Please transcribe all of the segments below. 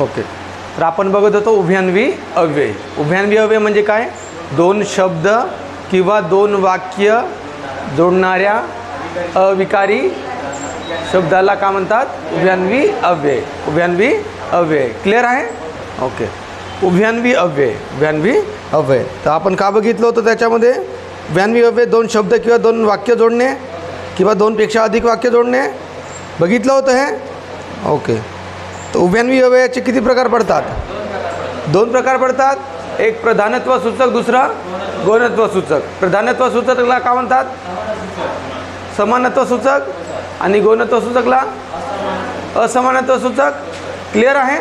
Okay, तर आपण बघत होतो उभयान्वी अव्यय. उभयान्वी अव्यय म्हणजे काय? दोन शब्द किंवा दोन वाक्य जोडणाऱ्या अविकारी शब्दाला काय म्हणतात? उभयान्वी अव्यय. उभयान्वी अव्यय. क्लिअर आहे? ओके. उभयान्वी अव्यय. उभयान्वी अव्यय. तर आपण का बघितलं होतं त्याच्यामध्ये? उभयान्वी अव्यय दोन शब्द किंवा दोन वाक्य जोडणे किंवा दोनपेक्षा अधिक वाक्य जोडणे बघितलं होतं हे. ओके. तर उभयान्वी अव्ययाचे किती प्रकार पडतात? दोन प्रकार पडतात. एक प्रधानत्व सूचक, दुसरा गौणत्व सूचक. प्रधानत्व सूचकला काय म्हणतात? समानत्व सूचक. आणि गौणत्व सूचकला असमानत्व सूचक. क्लिअर आहे?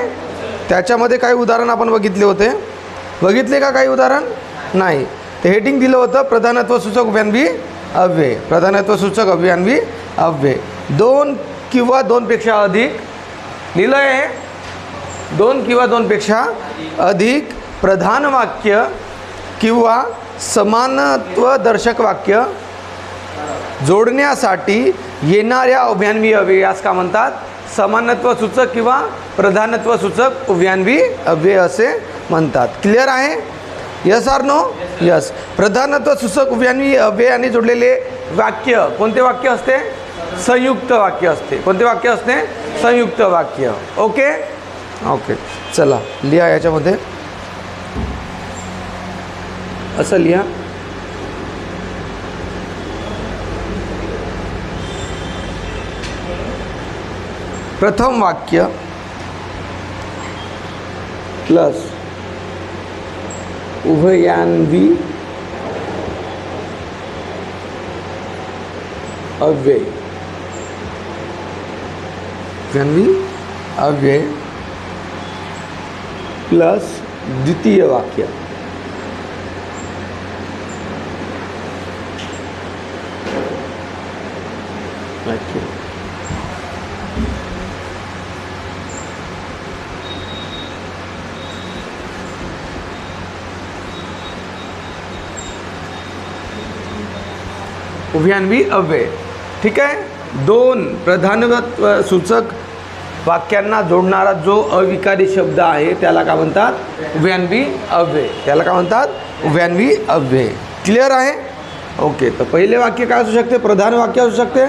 त्याच्यामध्ये काही उदाहरण आपण बघितले होते. बघितले का काही उदाहरण? नाही. ते हेडिंग दिलं होतं प्रधानत्व सूचक उभयान्वी अव्यय. प्रधानत्व सूचक उभयान्वी अव्यय. दोन किंवा दोनपेक्षा अधिक लिहिलं आहे. दोन किंवा दोनपेक्षा अधिक प्रधान वाक्य किंवा समानत्व दर्शक वाक्य जोडण्यासाठी येणाऱ्या उभयान्वी अव्ययास का म्हणतात? समानत्व सूचक किंवा प्रधानत्व सूचक उभयान्वी अव्यय असे म्हणतात. क्लिअर आहे? Yes or no? यस. प्रधानत्व सूचक उभयान्वी अव्ययाने जोडलेले वाक्य कोणते वाक्य असते? संयुक्त वाक्य असते. कोणते वाक्य असते? संयुक्त वाक्य. ओके. ओके, चला लिहा याच्यामध्ये. असं लिहा. प्रथम वाक्य प्लस उभयान्वी अव्यय. उभयान्वी अव्यय प्लस द्वितीय वाक्य. उभयान्वी अव्यय. ठीक आहे. दोन प्रधानत्व सूचक वाक्यांना जोडणारा जो अविकारी शब्द आहे त्याला काय म्हणतात? उभयान्वी अव्यय. त्याला काय म्हणतात? उभयान्वी अव्यय. क्लिअर आहे? ओके. तर पहिले वाक्य काय असू शकते? प्रधान वाक्य असू शकते.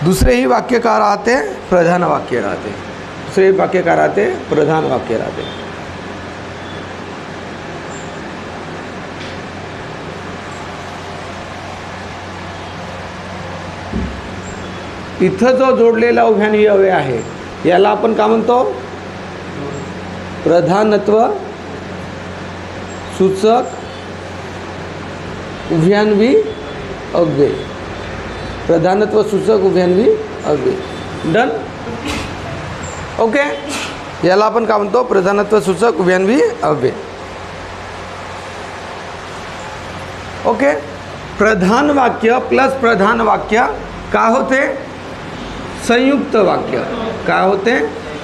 दुसरेही वाक्य का राहते? प्रधान वाक्य राहते. दुसरे वाक्य का राहते? प्रधान वाक्य राहते. इथं जो जोडलेला उभयान्वी अव्यय आहे याला आपण काय म्हणतो? प्रधानत्व सूचक उभयान्वी अव्यय. प्रधानत्व सूचक उभयान्वी अव्यय. डन? ओके. याला आपण काय म्हणतो? प्रधानत्व सूचक उभयान्वी अव्यय. ओके. प्रधान वाक्य प्लस प्रधान वाक्य का होते? संयुक्त वाक्य. काय होते?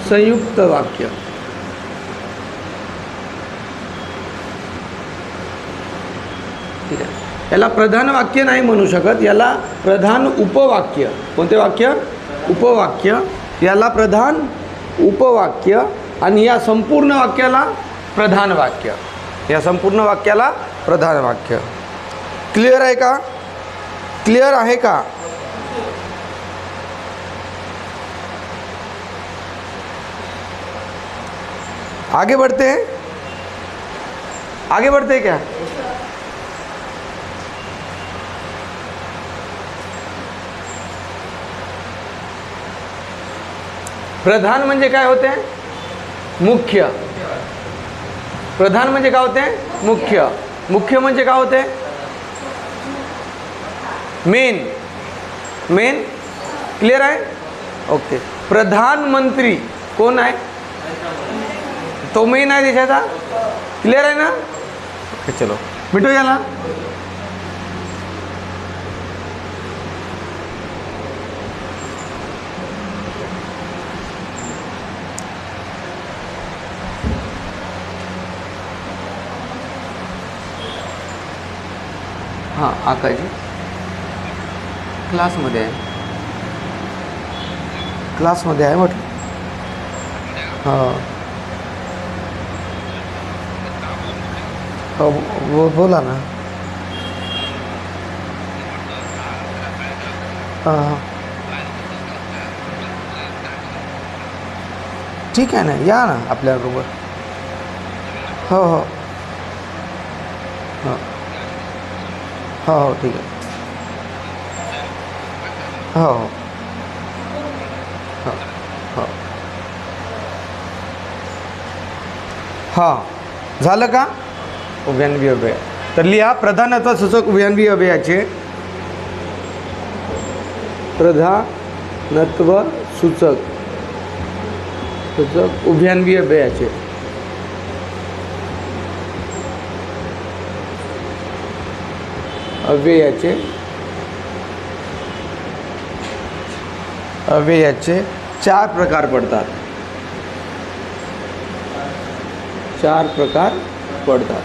संयुक्त वाक्य. ठीक आहे. याला प्रधान वाक्य नाही म्हणू शकत. याला प्रधान उपवाक्य. कोणते वाक्य? उपवाक्य. याला प्रधान उपवाक्य. आणि या संपूर्ण वाक्याला प्रधान वाक्य. या संपूर्ण वाक्याला प्रधान वाक्य. क्लिअर आहे का? क्लिअर आहे का? आगे बढ़ते हैं. आगे बढ़ते हैं क्या? प्रधान म्हणजे काय होते? मुख्य. प्रधान म्हणजे काय होते? मुख्य. मुख्य म्हणजे काय होते? मेन. मेन. क्लिअर आहे? ओके. प्रधानमंत्री कोण आहे? तो मेन आहे देशाचा. क्लिअर आहे ना? ओके, चलो मिटो याला. हाँ आकाश जी. क्लासमध्ये आहे, क्लासमध्ये आहे म्हटलं. हो हो बोला ना. हां ठीक आहे ना, या ना आपल्याबरोबर. हो हो हो हो हो ठीक आहे. हो हो हो हो हां झालं का. उभयान्वी अव्यय. तर लिहा प्रधानत्व सूचक उभयान्वी अव्ययाचे. प्रधानत्व सूचक सूचक उभयान्वी अव्ययाचे. अव्ययाचे अव्ययाचे 4 प्रकार पडतात. 4 प्रकार पडतात.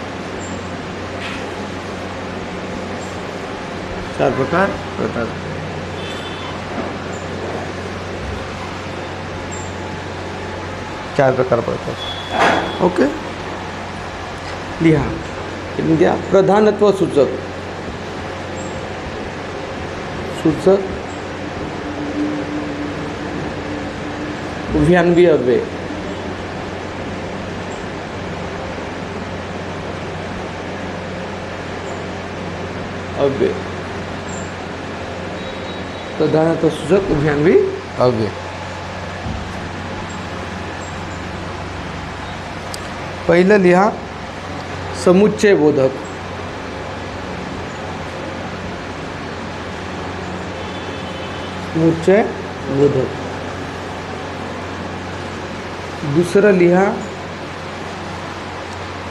4 प्रकार पडतात. चार प्रकार पडतात. ओके लिहा. द्या प्रधानत्व सूचक सूचक उभयान्वी अव्यय. अव्यय प्रधानत्व सूचक उभयान्वी अव्यय. पहिलं लिहा समुच्चय बोधक. समुच्चय बोधक. दुसरं लिहा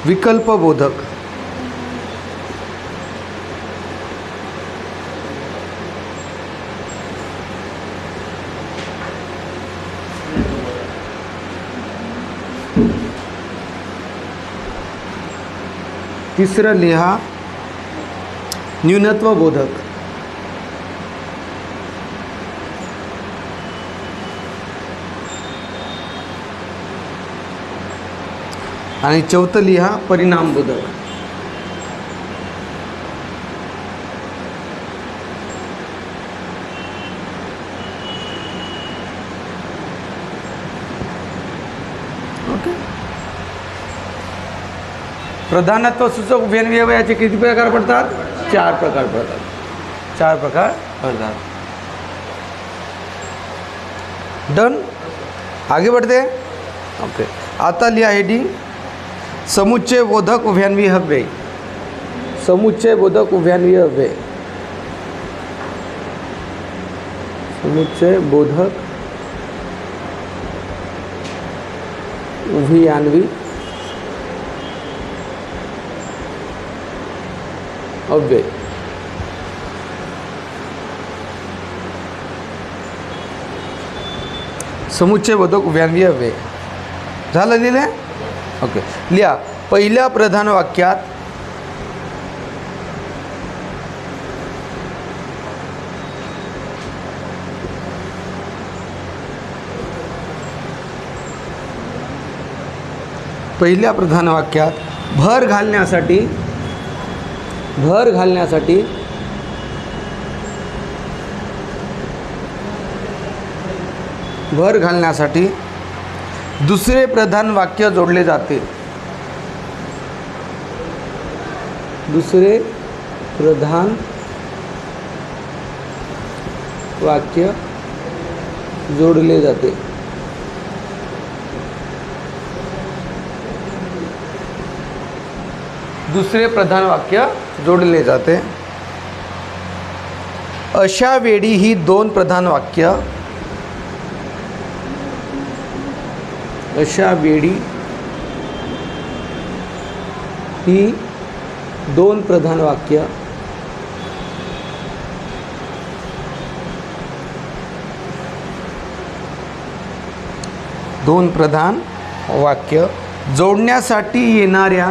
विकल्प बोधक. तिसरं लिहा न्यूनत्व बोधक. आणि चौथं लिहा परिणाम बोधक. ओके. प्रधानत्व सूचक उभयान्वी अव्ययाचे किती प्रकार पडतात. 4 प्रकार पडतात. 4 प्रकार पडतात. डन. आगे बढ़ते. ओके आता लिहा हेडिंग समुच्चय बोधक उभयान्वी अव्यय. समुच्चय बोधक उभयान्वी अव्यय. समुच्चय बोधक उभयान्वी अव्यय. समुच्चय बोधक उभयान्वी अव्यय झालं लिहिलं. ओके लिहा पहिल्या प्रधान वाक्यात भर घालण्यासाठी दुसरे प्रधान वाक्य जोडले जाते. दुसरे प्रधान वाक्य जोडले जाते. दुसरे प्रधान वाक्य जोडले जाते. अशा वेळी ही 2 प्रधान वाक्य अशा वेळी ही 2 प्रधान वाक्य जोडण्यासाठी येणाऱ्या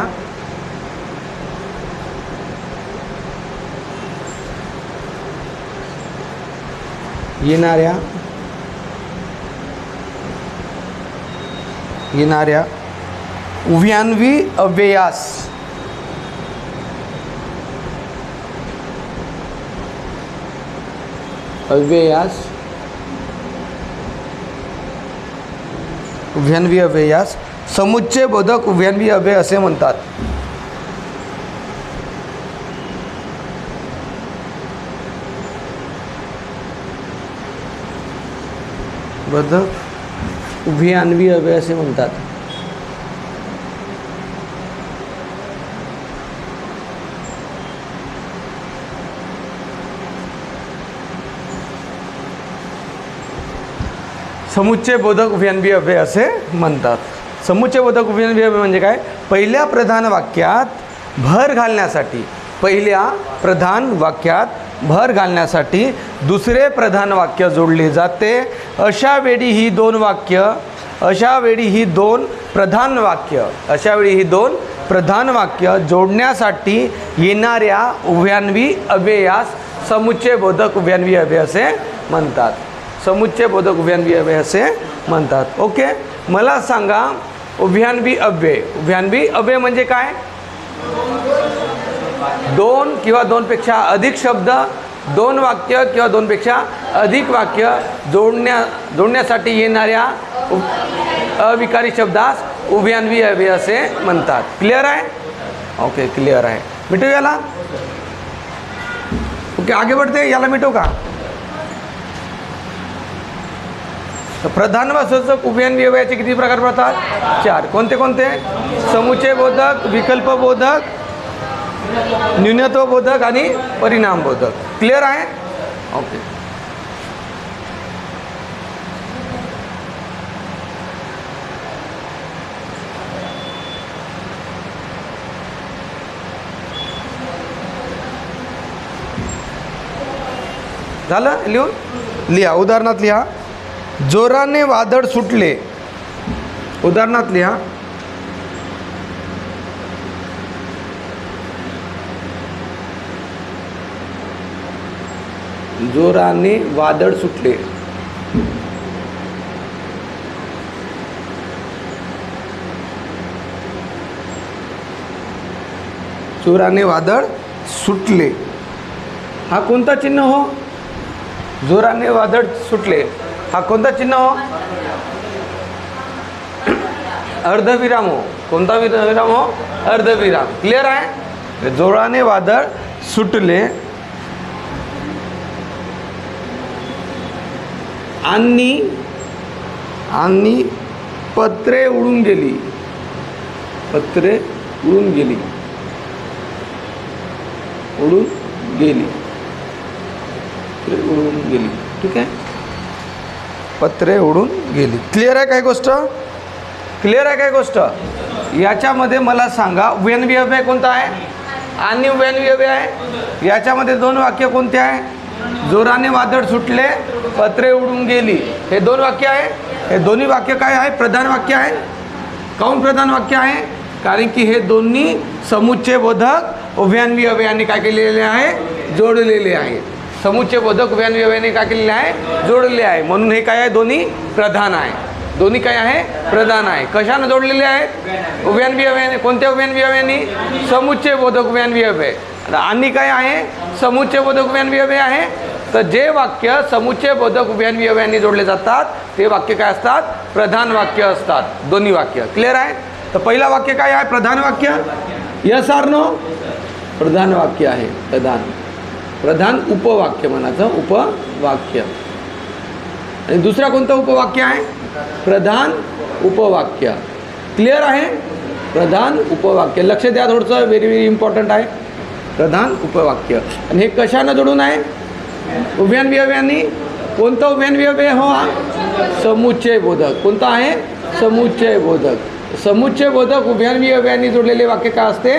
येणाऱ्या उभयान्वी अव्ययास उभयान्वी अव्ययास समुच्चय बोधक उभयान्वी अव्यय असे म्हणतात. बोधक उभयान्वी अव्यय असे म्हणतात. समुच्चय बोधक उभयान्वी अव्यय असे म्हणतात. समुच्चय बोधक उभयान्वी अव्यय म्हणजे काय? पहिल्या प्रधान वाक्यात भर घालण्यासाठी दुसरे प्रधान वाक्य जोडले जाते. अशा वेळी ही दोन प्रधान वाक्य जोडण्यासाठी येणाऱ्या उभयान्वी अव्ययास समुच्चय बोधक उभयान्वी अव्यय असे म्हणतात. समुच्चय बोधक उभयान्वी अव्यय असे म्हणतात. ओके, मला सांगा उभयान्वी अव्यय म्हणजे काय? दोन किंवा दोनपेक्षा अधिक शब्द, दोन वाक्य किंवा दोनपेक्षा अधिक वाक्य जोडण्यासाठी येणाऱ्या अविकारी शब्दास उभयान्वी अव्यय असे म्हणतात. क्लिअर आहे? ओके, क्लिअर आहे. मिटू याला? ओके, आगे बढ़ते. याला मिटू का? प्रधान व सूचक उभयान्वी अव्ययाचे किती प्रकार पडतात? 4. कोणते कोणते? समुच्चय बोधक, विकल्प बोधक, न्यूनत्व बोधक आणि परिणाम बोधक. क्लिअर आहे? ओके. झालं लिहून? लिहा. उदाहरणात लिहा. जोराने वादळ सुटले. उदाहरणात लिहा. जोराने वादळ सुटले. जोराने वादळ सुटले. हा कोणता चिन्ह हो? जोराने वादळ सुटले हा कोणता चिन्ह हो? अर्धविराम हो. कोणता विराम हो? अर्धविराम. क्लिअर आहे? जोराने वादळ सुटले आणि पत्रे उडून गेली. पत्रे उडून गेली. ठीक आहे. पत्रे उडून गेली. क्लिअर आहे काय गोष्ट? क्लिअर आहे काय गोष्ट? याच्यामध्ये मला सांगा उभयान्वी अव्यय कोणता आहे आणि उभयान्वी अव्यय आहे. याच्यामध्ये दोन वाक्य कोणते आहे? जोराने वादळ सुटले, पत्रे उडून गेली. हे दोन वाक्य आहे. हे दोन्ही वाक्य काय आहे? प्रधान वाक्य आहे. काऊन प्रधान वाक्य आहे? कारण की हे दोन्ही समुच्चय बोधक उभयान्वी अव्ययाने काय केलेले आहे? जोडलेले आहे. समुच्चय बोधक उभयान्वी अव्ययाने काय केलेले आहे? जोडलेले आहे. म्हणून हे काय आहे? दोन्ही प्रधान आहे. दोन्ही काय आहे? प्रधान आहे. कशाने जोडलेले आहेत? उभयान्वी अव्ययाने. कोणत्या उभयान्वी अव्ययाने? समुच्चय बोधक उभयान्वी अव्यय. आणि काय आहे? समुच्चय बोधक उभयान्वी अव्यय आहे. तर जे वाक्य समुच्चय बोधक उभयान्वी अव्ययाने जोडले जातात ते वाक्य काय असतात? प्रधान वाक्य असतात. दोन्ही वाक्य. क्लिअर आहे? तर पहिला वाक्य काय आहे? प्रधान वाक्य. Yes or no? प्रधान वाक्य आहे. प्रधान उपवाक्य म्हणायचं. उपवाक्य. आणि दुसरा कोणतं उपवाक्य आहे? प्रधान उपवाक्य. क्लिअर आहे? प्रधान उपवाक्य. लक्ष द्या थोडंसं. व्हेरी व्हेरी इम्पॉर्टंट आहे. प्रधान उपवाक्य. आणि हे कशानं जोडून आहे? उभयान्वी अव्ययाने. कोणतं उभयान्वी अव्यय हो? समुच्चय बोधक. कोणतं आहे? समुच्चय बोधक. समुच्चय बोधक उभयान्वी अव्ययाने जोडलेले वाक्य काय असते?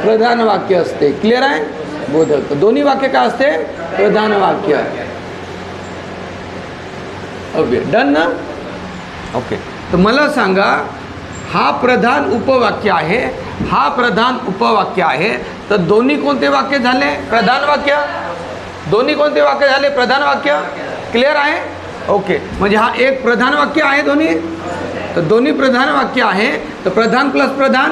प्रधान वाक्य असते. क्लिअर आहे? बोधक. दोन्ही वाक्य काय असते? प्रधान वाक्य. ओके, डन ना? ओके. तर मला सांगा हा प्रधान उपवाक्य आहे. हा प्रधान उपवाक्य आहे. तर दोन्ही कोणते वाक्य झाले? प्रधान वाक्य. दोन्ही कोणते वाक्य झाले? प्रधान वाक्य. क्लिअर आहे? ओके, म्हणजे हा एक प्रधान वाक्य आहे दोन्ही, तर दोन्ही प्रधान वाक्य आहे, तर प्रधान प्लस प्रधान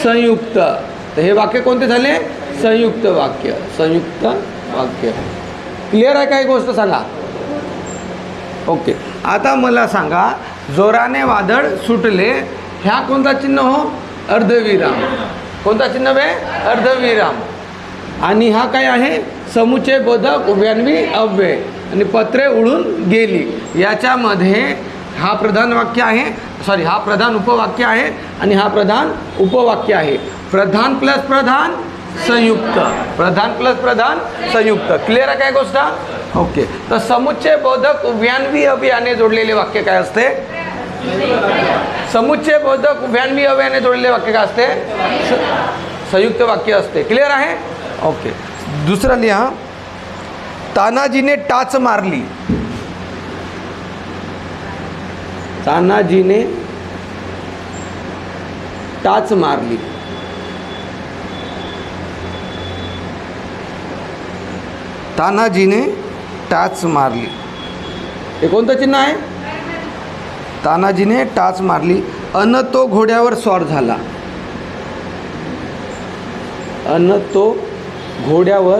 संयुक्त, तर हे वाक्य कोणते झाले? संयुक्त वाक्य, संयुक्त वाक्य. क्लिअर आहे? काही गोष्ट सांगा. ओके, आता मला सांगा, जोराने वादळ सुटले, ह्या कोणता चिन्ह हो? अर्धविराम. कोणता चिन्ह बे? अर्धविराम. आणि हा काय आहे? समुच्चय बोधक उभयान्वी अव्यय, आणि पत्रे उडून गेली. याच्यामध्ये हा प्रधान वाक्य आहे, सॉरी हा प्रधान उपवाक्य आहे आणि हा प्रधान उपवाक्य आहे. प्रधान प्लस प्रधान संयुक्त, प्रधान प्लस प्रधान संयुक्त. क्लिअर आहे काय गोष्ट? ओके, तर समुच्चय बोधक उभयान्वी अव्ययाने जोडलेले वाक्य काय असते? समुच्चय बोधक उभयान्वी अव्ययाने जोडलेले वाक्य काय असते? संयुक्त वाक्य असते. क्लिअर आहे? ओके, दुसरं लिहा. तानाजीने टाच मारली. तानाजीने टाच मारली. तानाजीने टाच मारली, हे कोणतं चिन्ह आहे? तानाजीने टाच मारली. अन तो घोड्यावर स्वार झाला. अन तो घोड्यावर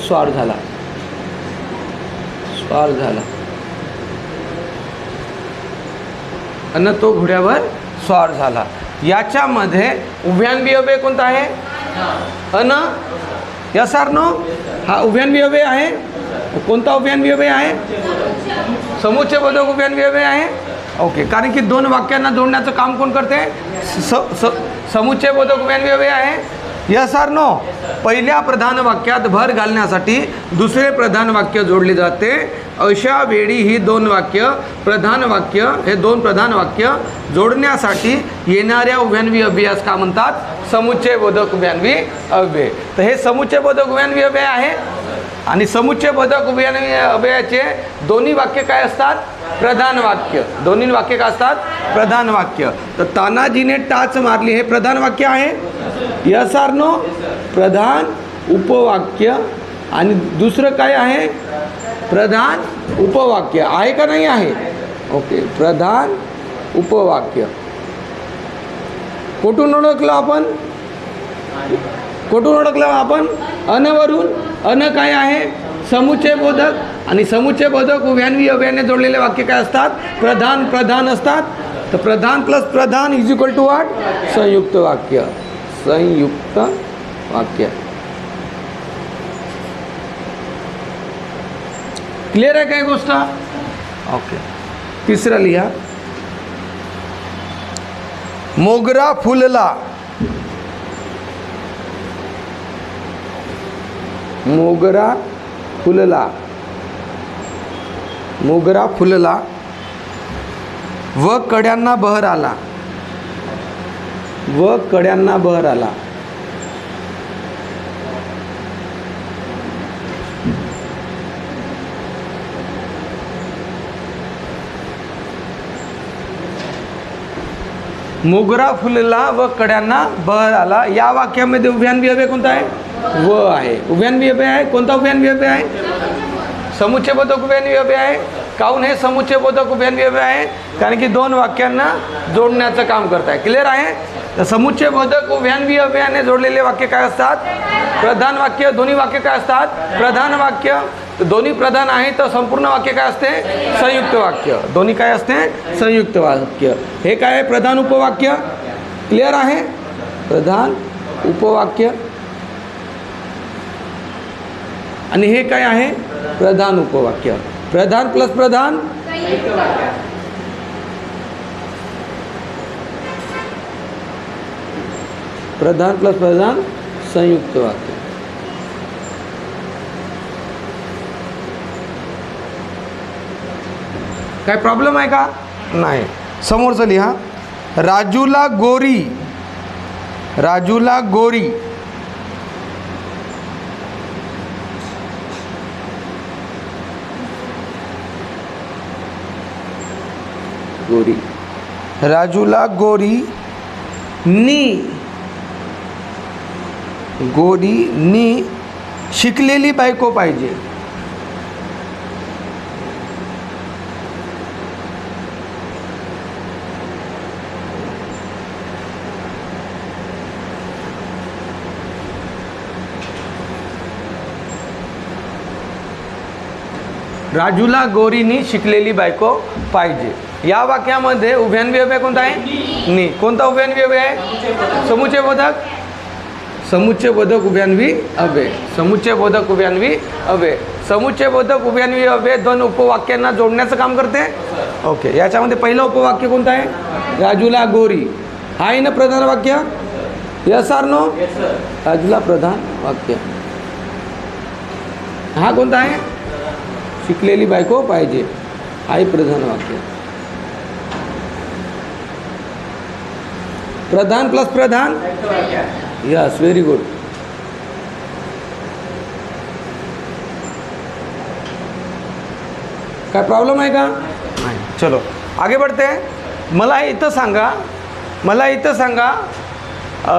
स्वार झाला. स्वार झाला. अन तो घोड्यावर स्वार झाला. याच्यामध्ये उभयान्वी अव्यय कोणता आहे? अन. Yes or no? हा उभयान्वी अव्यय आहे. कोणता उभयान्वी अव्यय आहे? समुच्चय बोधक उभयान्वी अव्यय आहे. ओके, कारण की दोन वाक्यांना जोडण्याचं काम कोण करते? समुच्चय बोधक उभयान्वी अव्यय आहे. Yes or no? पहिल्या प्रधान वाक्यात भर घालण्यासाठी दुसरे प्रधान वाक्य जोडले जाते. अशा वेळी ही दोन वाक्य प्रधान वाक्य, हे दोन प्रधान वाक्य जोडण्यासाठी येणाऱ्या उभयान्वी अव्ययास का म्हणतात? समुच्चय बोधक उभयान्वी अव्यय. तर हे समुच्चय बोधक उभयान्वी अव्यय आहे. आणि समुच्चय बोधक उभयान्वी अव्ययाचे दोन्ही वाक्य काय असतात? प्रधान वाक्य. दोन्ही वाक्य काय असतात? प्रधान वाक्य. तर तानाजीने टाच मारली हे प्रधान वाक्य आहे. Yes or no? प्रधान उपवाक्य. आणि दुसरं काय आहे? प्रधान उपवाक्य आहे का नाही आहे? ओके, प्रधान उपवाक्य. कुठून ओळखलं आपण? कुठून ओळखलं आपण? अनवरून. अन काय आहे? समुच्चय बोधक. आणि समुच्चय बोधक उभयान्वी अव्ययाने जोडलेले वाक्य काय असतात? प्रधान प्रधान असतात. तर प्रधान प्लस प्रधान इज इक्वल टू व्हॉट? संयुक्त वाक्य. संयुक्त वाक्य. क्लिअर आहे काय गोष्ट? ओके, तिसरं लिहा. मोगरा फुलला. मोगरा फुलला. मोगरा फुलला व कड्यांना बहर आला. व कड्यांना बहर आला. मोगरा फुलला व कड्यांना बहर आला. या वाक्यामध्ये उभयान्वी अव्यय कोणता आहे? व आहे. उभयान्वी अव्यय आहे. कोणता उभयान्वी अव्यय आहे? समुच्चय बोधक उभयान्वी अव्यय आहे. काहून हे समुच्चय बोधक उभयान्वी अव्यय आहे? कारण की दोन वाक्यांना जोडण्याचं काम करत आहे. क्लिअर आहे? तर समुच्चय बोधक उभयान्वी अव्ययाने जोडलेले वाक्य काय असतात? प्रधान वाक्य. दोन्ही वाक्य काय असतात? प्रधान वाक्य. तर दोन्ही प्रधान आहे, तर संपूर्ण वाक्य काय असते? संयुक्त वाक्य. दोन्ही काय असते? संयुक्त वाक्य. हे काय आहे? प्रधान उपवाक्य. क्लिअर आहे? प्रधान उपवाक्य. आणि हे काय आहे? प्रधान उपवाक्य. प्रधान प्लस प्रधान प्रधान प्लस प्रधान संयुक्त वाक्य. काय प्रॉब्लेम आहे का? नाही. समोरचं लिहा. राजूला गोरी. राजूला गोरी. गोरी. राजूला गोरी नी. गोरी नी शिकलेली बायको पाहिजे. राजूला गोरीनी शिकलेली बायको पाहिजे. या वाक्यामध्ये उभयान्वी अव्यय कोणता आहे? नी. कोणता उभयान्वी अव्यय आहे? समुच्चय बोधक. समुच्चय बोधक उभयान्वी अव्यय. समुच्चय बोधक उभयान्वी अव्यय. समुच्चय बोधक उभयान्वी अव्यय दोन उपवाक्यांना जोडण्याचं काम करते. ओके. याच्यामध्ये पहिलं उपवाक्य कोणतं आहे? राजूला गोरी. हा आहे ना प्रधान वाक्य? Yes or no? राजूला प्रधान वाक्य. हा कोणता आहे? शिकलेली बायको पाहिजे. हा प्रधान वाक्य. प्रधान प्लस प्रधान. Yes, very good. काय प्रॉब्लेम आहे का? नाही. चलो आगे बढ़ते हैं. मला इथं सांगा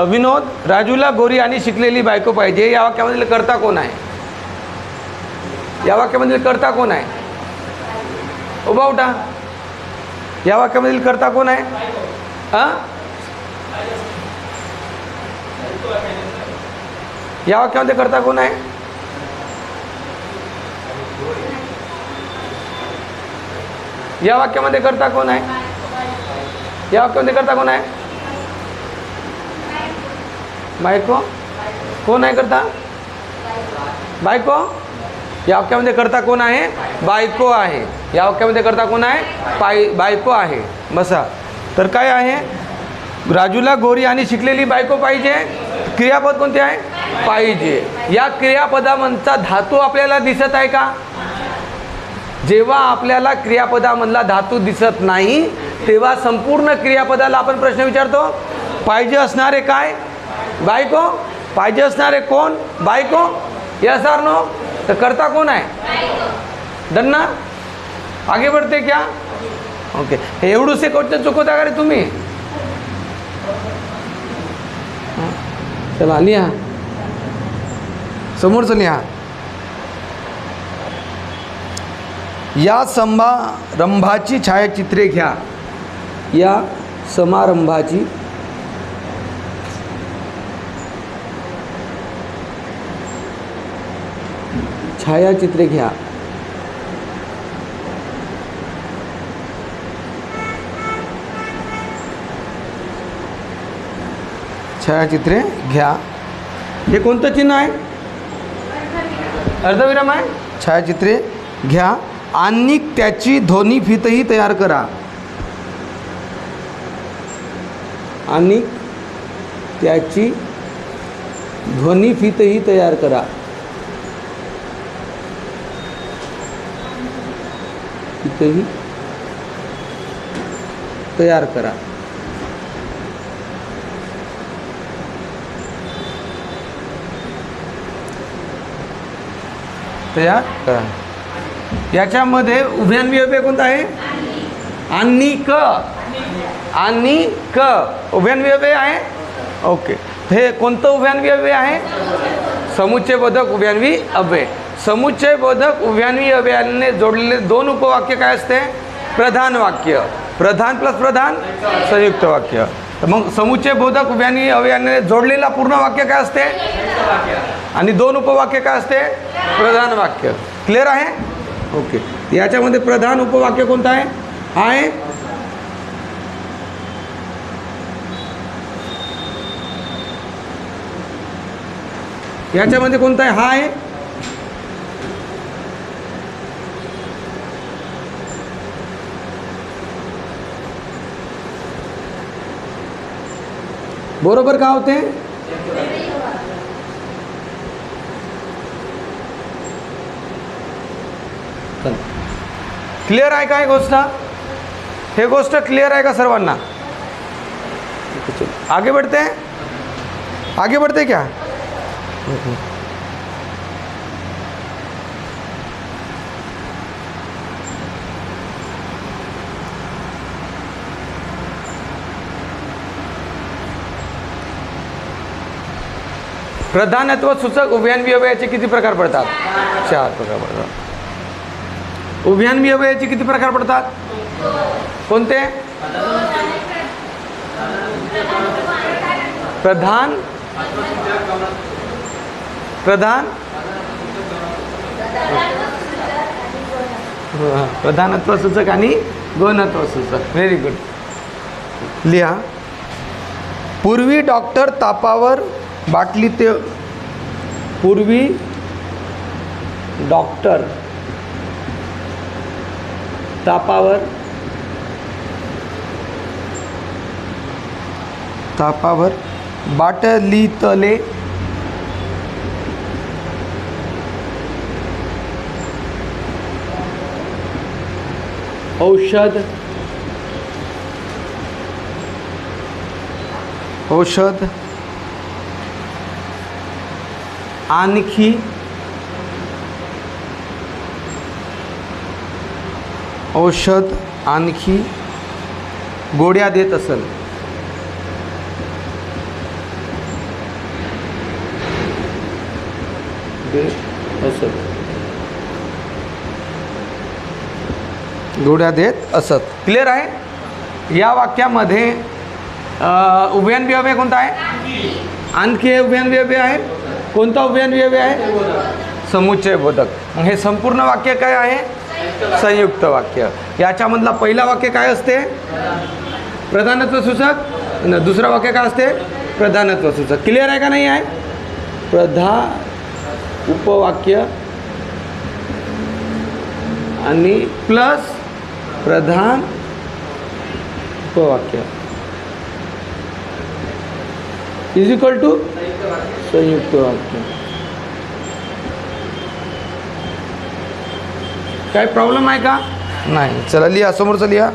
विनोद, राजूला गोरी आणि शिकलेली बायको पाहिजे. या वाक्यामधील कर्ता कोण आहे? या वाक्यामधील कर्ता कोण आहे? उभा उठा. या वाक्यामधील कर्ता कोण आहे? हां, या वाक्यामध्ये कर्ता कोण आहे? या वाक्यामध्ये कर्ता कोण आहे? या वाक्यामध्ये कर्ता कोण आहे? बायको. कोण आहे कर्ता? बायको. या वाक्यामध्ये कर्ता कोण आहे? बायको आहे. या वाक्यामध्ये कर्ता कोण आहे? बायको आहे. बसा. तर काय आहे? राजूला गोरी आणि शिकलेली बायको पाहिजे. क्रियापद कोणते आहे? पाहिजे. या क्रियापदामधचा धातू आपल्याला दिसत आहे का? जेव्हा आपल्याला क्रियापदामधला धातू दिसत नाही तेव्हा संपूर्ण क्रियापदाला आपण प्रश्न विचारतो. पाहिजे असणारे काय? बायको. पाहिजे असणारे कोण? बायको. Yes or no? तर कर्ता कौन है? डन ना? आगे बढ़ते क्या? ओके. हे एवढूसे क्वेश्चन चुकवता का रे तुम्ही? चला लिहा, समोरचं लिहा. या समारंभाची छायाचित्रे घ्या. या समारंभाची छायाचित्रे घ्या. छायाचित्रे घ्या. हे कोणतं चिन्ह आहे? अर्धविराम आहे. छायाचित्रे घ्या आणि त्याची ध्वनिफीतही तयार करा. आणि त्याची ध्वनिफीतही तयार करा. फीतही तयार करा. तयार करा. याच्यामध्ये उभयान्वी अव्यय कोणता आहे? आणि क. आणि क उभयान्वी अव्यय आहे. ओके. हे कोणतं उभयान्वी अव्यय आहे? समुच्चय बोधक उभयान्वी अव्यय. समुच्चय बोधक उभयान्वी अव्ययाने जोडलेले दोन उपवाक्य काय असते? प्रधान वाक्य. प्रधान प्लस प्रधान संयुक्त वाक्य. तर मग समुच्चय बोधक उभयान्वी अव्ययाने जोडलेला पूर्ण वाक्य काय असते? आणि दोन उपवाक्य काय असते? प्रधान वाक्य. क्लिअर आहे? ओके. याच्यामध्ये प्रधान उपवाक्य कोणतं आहे? हा आहे. याच्यामध्ये कोणतं आहे? हा आहे. बरोबर का होते? क्लिअर आहे का? ही गोष्ट, हे गोष्ट क्लिअर आहे का सर्वांना? आगे बढ़ते हैं. आगे बढ़ते क्या? प्रधानत्व सूचक उभयान्वी अव्ययाचे किती प्रकार पडतात? 4 प्रकार पडतात. उभयान्वी अव्ययाचे किती प्रकार पडतात? कोणते? प्रधान, प्रधानत्व सूचक आणि गौणत्व सूचक. Very good. लिहा. पूर्वी डॉक्टर तापावर बाटली ते पूर्वी डॉक्टर तापावर बाटलीतले औषध आणखी गोळ्या देत असेल. गोळ्या देत असत. क्लिअर आहे? या वाक्यामध्ये उभयान्वी अव्यय कोणता आहे? आणखी हे उभयान्वी अव्यय आहे. कोणता उभयान्वी अव्यय आहे? समुच्चय बोधक. हे संपूर्ण वाक्य काय आहे? संयुक्त वाक्य. याच्यामधला पहिला वाक्य काय असते? प्रधानत्व सूचक. दुसरा वाक्य काय असते? प्रधानत्व सूचक. क्लिअर आहे का नाही आहे? उपवाक्य आणि प्लस प्रधान उपवाक्य इज इक्वल टू संयुक्त वाक्य. काय प्रॉब्लेम आहे का? नाही. चला लिहा. समोरचं लिहा.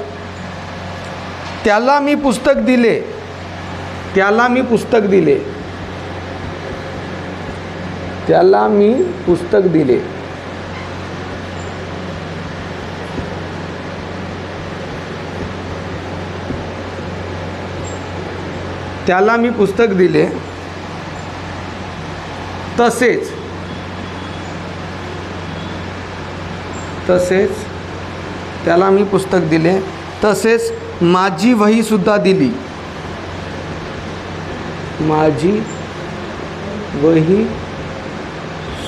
त्याला मी पुस्तक दिले. त्याला मी पुस्तक दिले. त्याला मी पुस्तक दिले. त्याला मी पुस्तक दिले. तसेच त्याला मी पुस्तक दिले. तसेच माझी वही सुद्धा दिली. माझी वही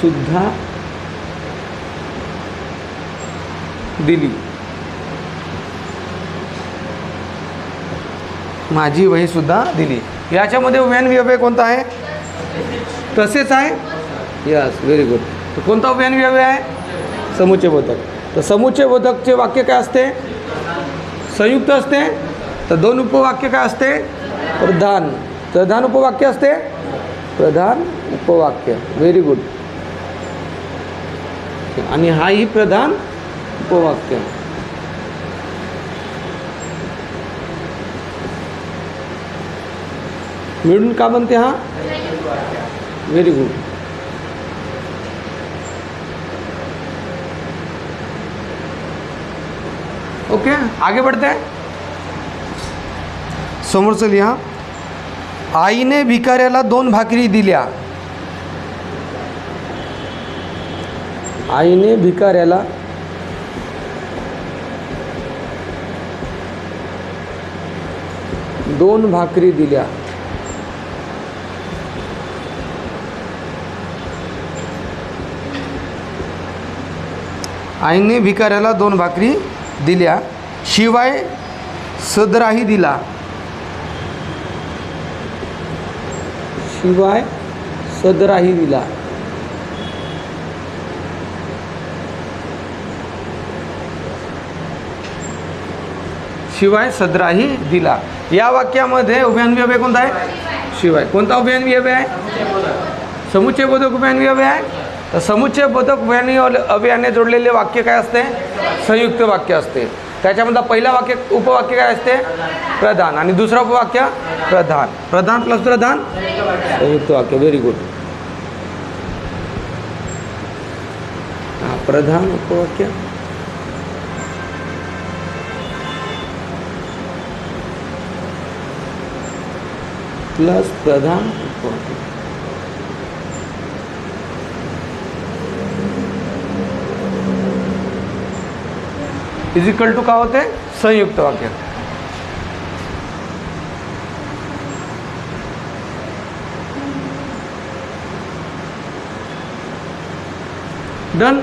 सुद्धा दिली. माझी वही सुद्धा दिली. याच्यामध्ये उभयान्वी अव्यय कोणता आहे? तसेच आहे. Yes, very good. तर कोणता उभयान्वी अव्यय आहे? समुच्चय बोधक. तर समुच्चय बोधकचे वाक्य काय असते? संयुक्त असते. तर दोन उपवाक्य काय असते? प्रधान उपवाक्य असते. प्रधान उपवाक्य. Very good. आणि हा ही प्रधान उपवाक्य. मिळून का बनते हा? Very good. ओके, आगे बढ़ते हैं. समोरचं लिहा. आईने भिकाऱ्याला 2 भाकरी दिल्या. आईने भिकाऱ्याला 2 भाकरी दिल्या. आईने भिकाऱ्याला 2 भाकरी दिल्या. शिवाय सदराही दिला. शिवाय सदराही दिला. शिवाय सदराही दिला. या वाक्यामध्ये उभयान्वी अव्यय कोणता आहे? शिवाय. कोणता उभयान्वी अव्यय आहे? समुच्चय बोधक उभयान्वी अव्यय आहे. तर समुच्चय बोधक उभयान्वी अव्ययाने जोडलेले वाक्य काय असते? संयुक्त वाक्य असते. त्याच्यामधला पहिला वाक्य उपवाक्य काय असते? प्रधान. आणि दुसरा उपवाक्य प्रधान प्लस प्रधान संयुक्त वाक्य. Very good. प्रधान उपवाक्य प्लस प्रधान उपवाक्य. इज इक्वल टू काय होते संयुक्त वाक्य. डन.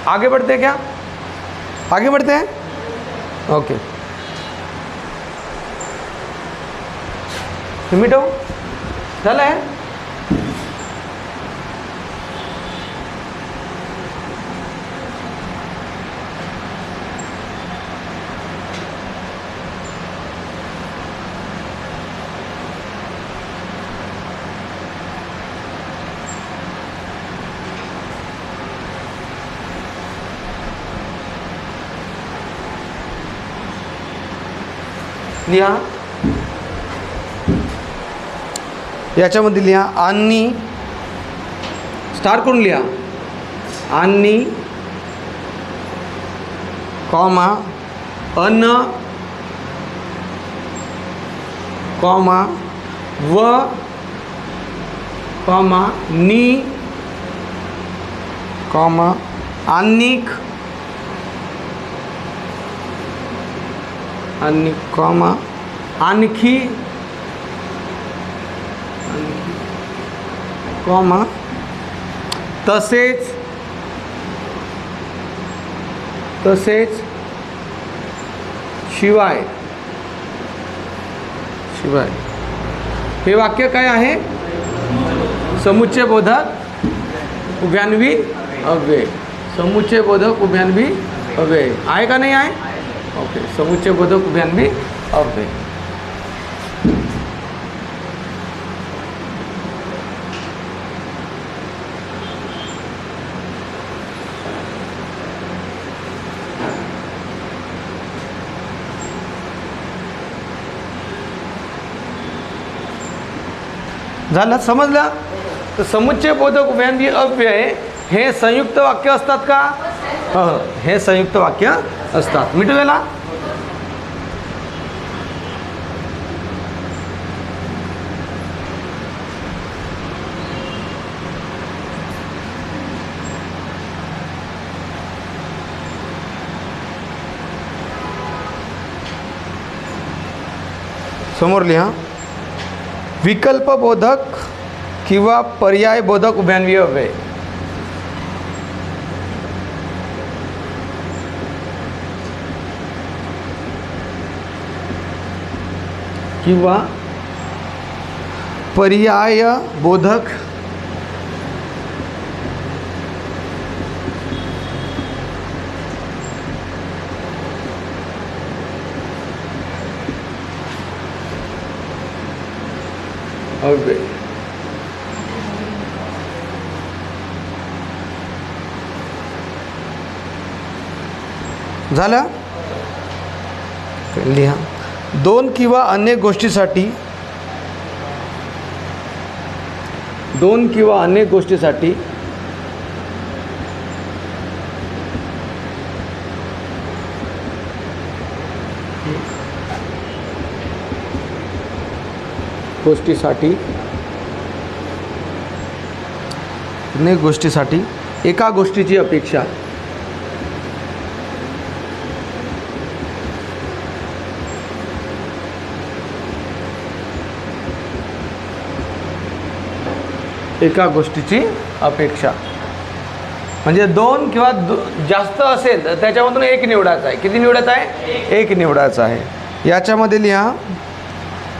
आगे बढ़ते हैं क्या? आगे बढ़ते हैं. ओके. मिटो झालं आहे. लिहा. याच्यामध्ये लिहा आणि स्टार करून लिहा. आणि कॉमा अन कॉमा व कॉमा नी कॉमा आणिक आणि कॉमा आणखी कॉमा तसेच तसेच शिवाय शिवाय. हे वाक्य काय आहे? समुच्चय बोधक उभयान्वी अव्यय. समुच्चय बोधक उभयान्वी अव्यय आहे का नाही आहे? ओके. समुच्चय बोधक उभयान्वी अव्यय. झालं समजलं? तर समुच्चय बोधक उभयान्वी अव्यय हे संयुक्त वाक्य असतात का? हे संयुक्त वाक्य असतात. मिटवेला. समोर लिहा. विकल्प बोधक किंवा पर्याय बोधक उभयान्वी अव्यय. किंवा पर्याय बोधक अव्यय. झालं? लिहा. दोन किंवा अनेक गोष्टीसाठी दोन किंवा अनेक गोष्टीसाठी अनेक गोष्टीसाठी एका गोष्टीची अपेक्षा. एका गोष्टीची अपेक्षा म्हणजे दोन किंवा जास्त असेल तर त्याच्यामधून एक निवडायचा आहे. किती निवडायचा आहे? एक निवडायचा आहे. याच्यामध्ये लिहा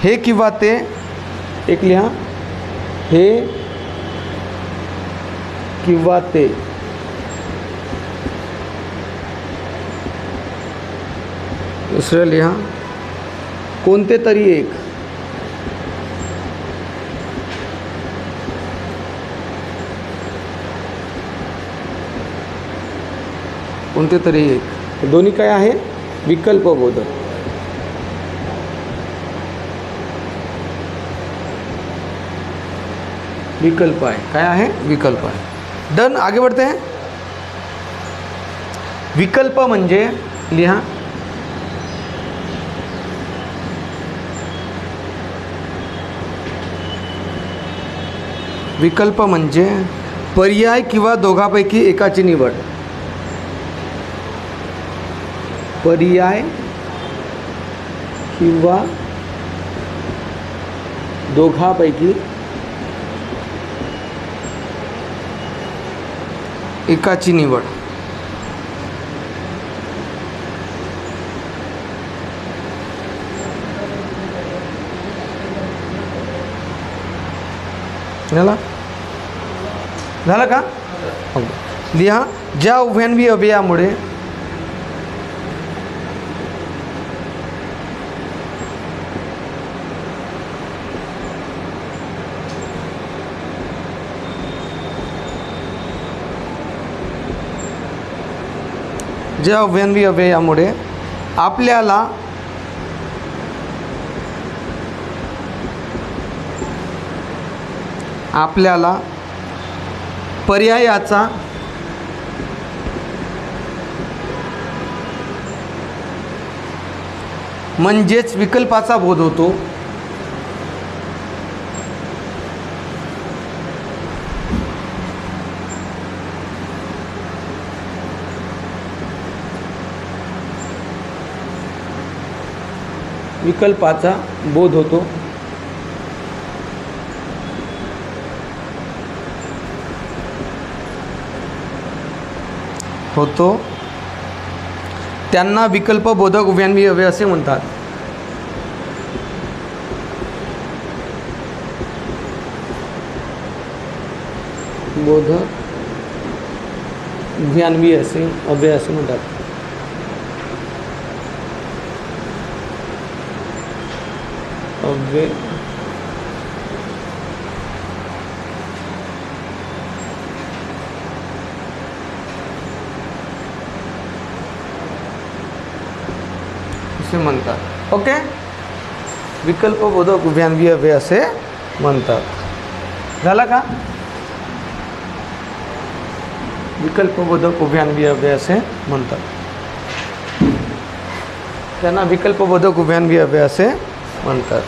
हे किंवा ते. एक लिहा हे किंवा ते. दुसरं लिहा कोणते तरी एक. कोणते तरी एक. दोन्ही काय आहे? विकल्प बोधक. विकल्प आहे. काय आहे? विकल्प आहे. डन. आगे बढ़ते हैं. विकल्प म्हणजे लिहा विकल्प म्हणजे पर्याय किंवा दोघांपैकी एकाची निवड. पर्याय किंवा दोघापैकी एकाची निवड. झालं का? लिहा. ज्या उभयान्वी अव्ययामुळे अव्ययामुळे आपल्याला पर्यायाचा म्हणजेच विकल्पाचा बोध होतो. विकल्पाचा बोध होतो त्यांना विकल्पबोधक उभयान्वी अव्यय असे म्हणतात. बोधक उभयान्वी अव्यय असे म्हणतात. अव्यय असे म्हणतात. ओके. विकल्पबोधक उभयान्वी अव्यय असे म्हणतात. झाला का? विकल्पबोधक उभयान्वी अव्यय असे म्हणतात. त्यांना विकल्पबोधक उभयान्वी अव्यय असे म्हणतात.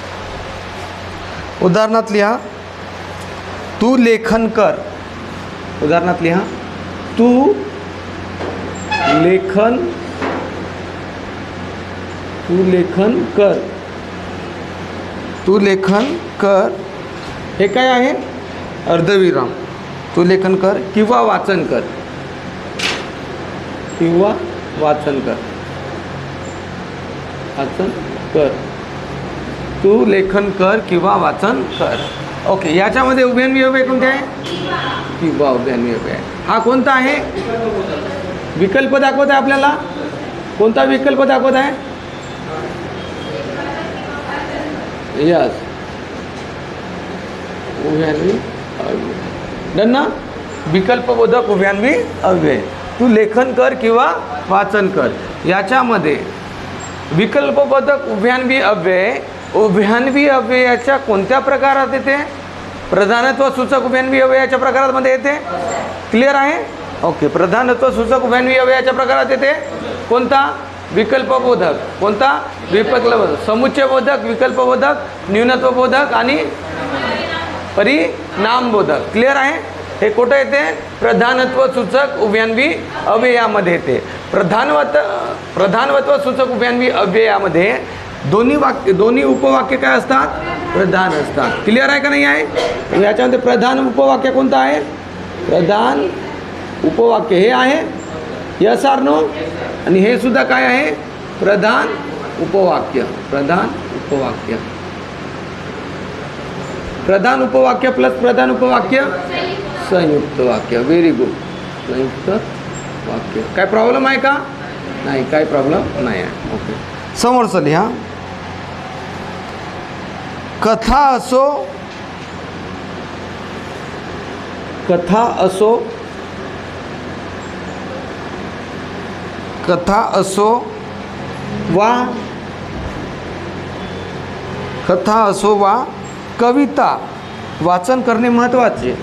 उदाहरणात लिहा. तू लेखन कर. उदाहरणात लिहा. तू लेखन कर. तू लेखन कर हे काय आहे? अर्धविराम. तू लेखन कर किंवा वाचन कर. किंवा वाचन कर. वाचन कर. तू लेखन कर किंवा वाचन कर. ओके. याच्यामध्ये उभयान्वी अव्यय कोणते आहे? किंवा उभयान्वी अव्यय. हा कोणता आहे? विकल्प दाखवत आहे आपल्याला. कोणता विकल्प दाखवत आहे? यस, उभयान्वी अव्यय. डन ना? विकल्पबोधक उभयान्वी अव्यय. तू लेखन कर किंवा वाचन कर. याच्यामध्ये विकल्पबोधक उभयान्वी अव्ययाच्या कोणत्या प्रकारात येते? प्रधानत्व सूचक उभयान्वी अव्ययाच्या प्रकारामध्ये येते. क्लिअर आहे? ओके. प्रधानत्व सूचक उभयान्वी अव्ययाच्या प्रकारात येते. कोणता? विकल्पबोधक. कोणता? विकल्पबोधक. समुच्चयबोधक, विकल्पबोधक, न्यूनत्वबोधक आणि परिणामबोधक. क्लिअर आहे? हे कुठं येते? प्रधानत्व सूचक उभयान्वी अव्ययामध्ये येते. प्रधानत्व सूचक उभयान्वी अव्ययामध्ये दोन्ही उपवाक्य काय असतात? प्रधान असतात. क्लिअर आहे का नाही आहे? याच्यामध्ये प्रधान उपवाक्य कोणतं आहे? प्रधान उपवाक्य हे आहे यस आर नो. आणि हे सुद्धा काय आहे? प्रधान उपवाक्य. प्रधान उपवाक्य. प्रधान उपवाक्य प्लस प्रधान उपवाक्य संयुक्त वाक्य. Very good. संयुक्त वाक्य. काय प्रॉब्लेम आहे का? नाही, काय प्रॉब्लेम नाही आहे. ओके. समोरचं लिहा. कथा असो वा कविता वाचन करणे महत्त्वाचे.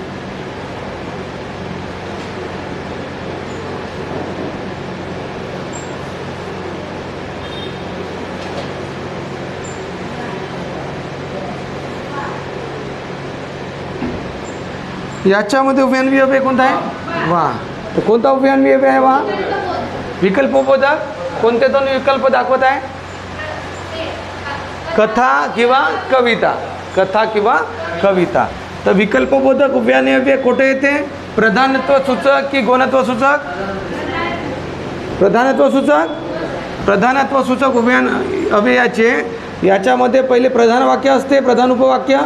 याच्यामध्ये उभयान्वी अव्यय कोणता आहे? वा. तर कोणता उभयान्वी अव्यय आहे? वा. विकल्पबोधक कोणते दोन विकल्प दाखवत आहे? कथा किंवा कविता, कथा किंवा कविता. तर विकल्पबोधक उभयान्वी अव्यय कुठे येते? प्रधानत्व सूचक की गौणत्व सूचक? प्रधानत्व सूचक. प्रधानत्व सूचक उभयान्वी अव्ययाचे याच्यामध्ये पहिले प्रधान वाक्य असते, प्रधान उपवाक्य.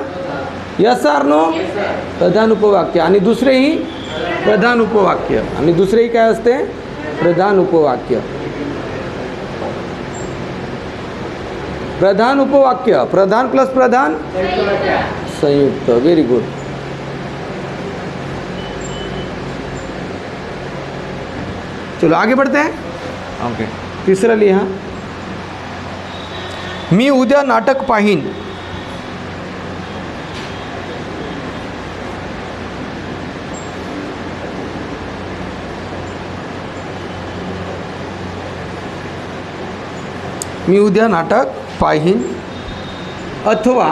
Yes or no? प्रधान उपवाक्य. आणि दुसरेही प्रधान उपवाक्य. आणि दुसरेही काय असते? प्रधान उपवाक्य. प्रधान उपवाक्य. प्रधान प्लस प्रधान संयुक्त. Very good. चलो आगे बढ़ते हैं. ओके. तिसरा लिहा. मी उद्या नाटक पाहीन. मी उद्या नाटक पाहीन अथवा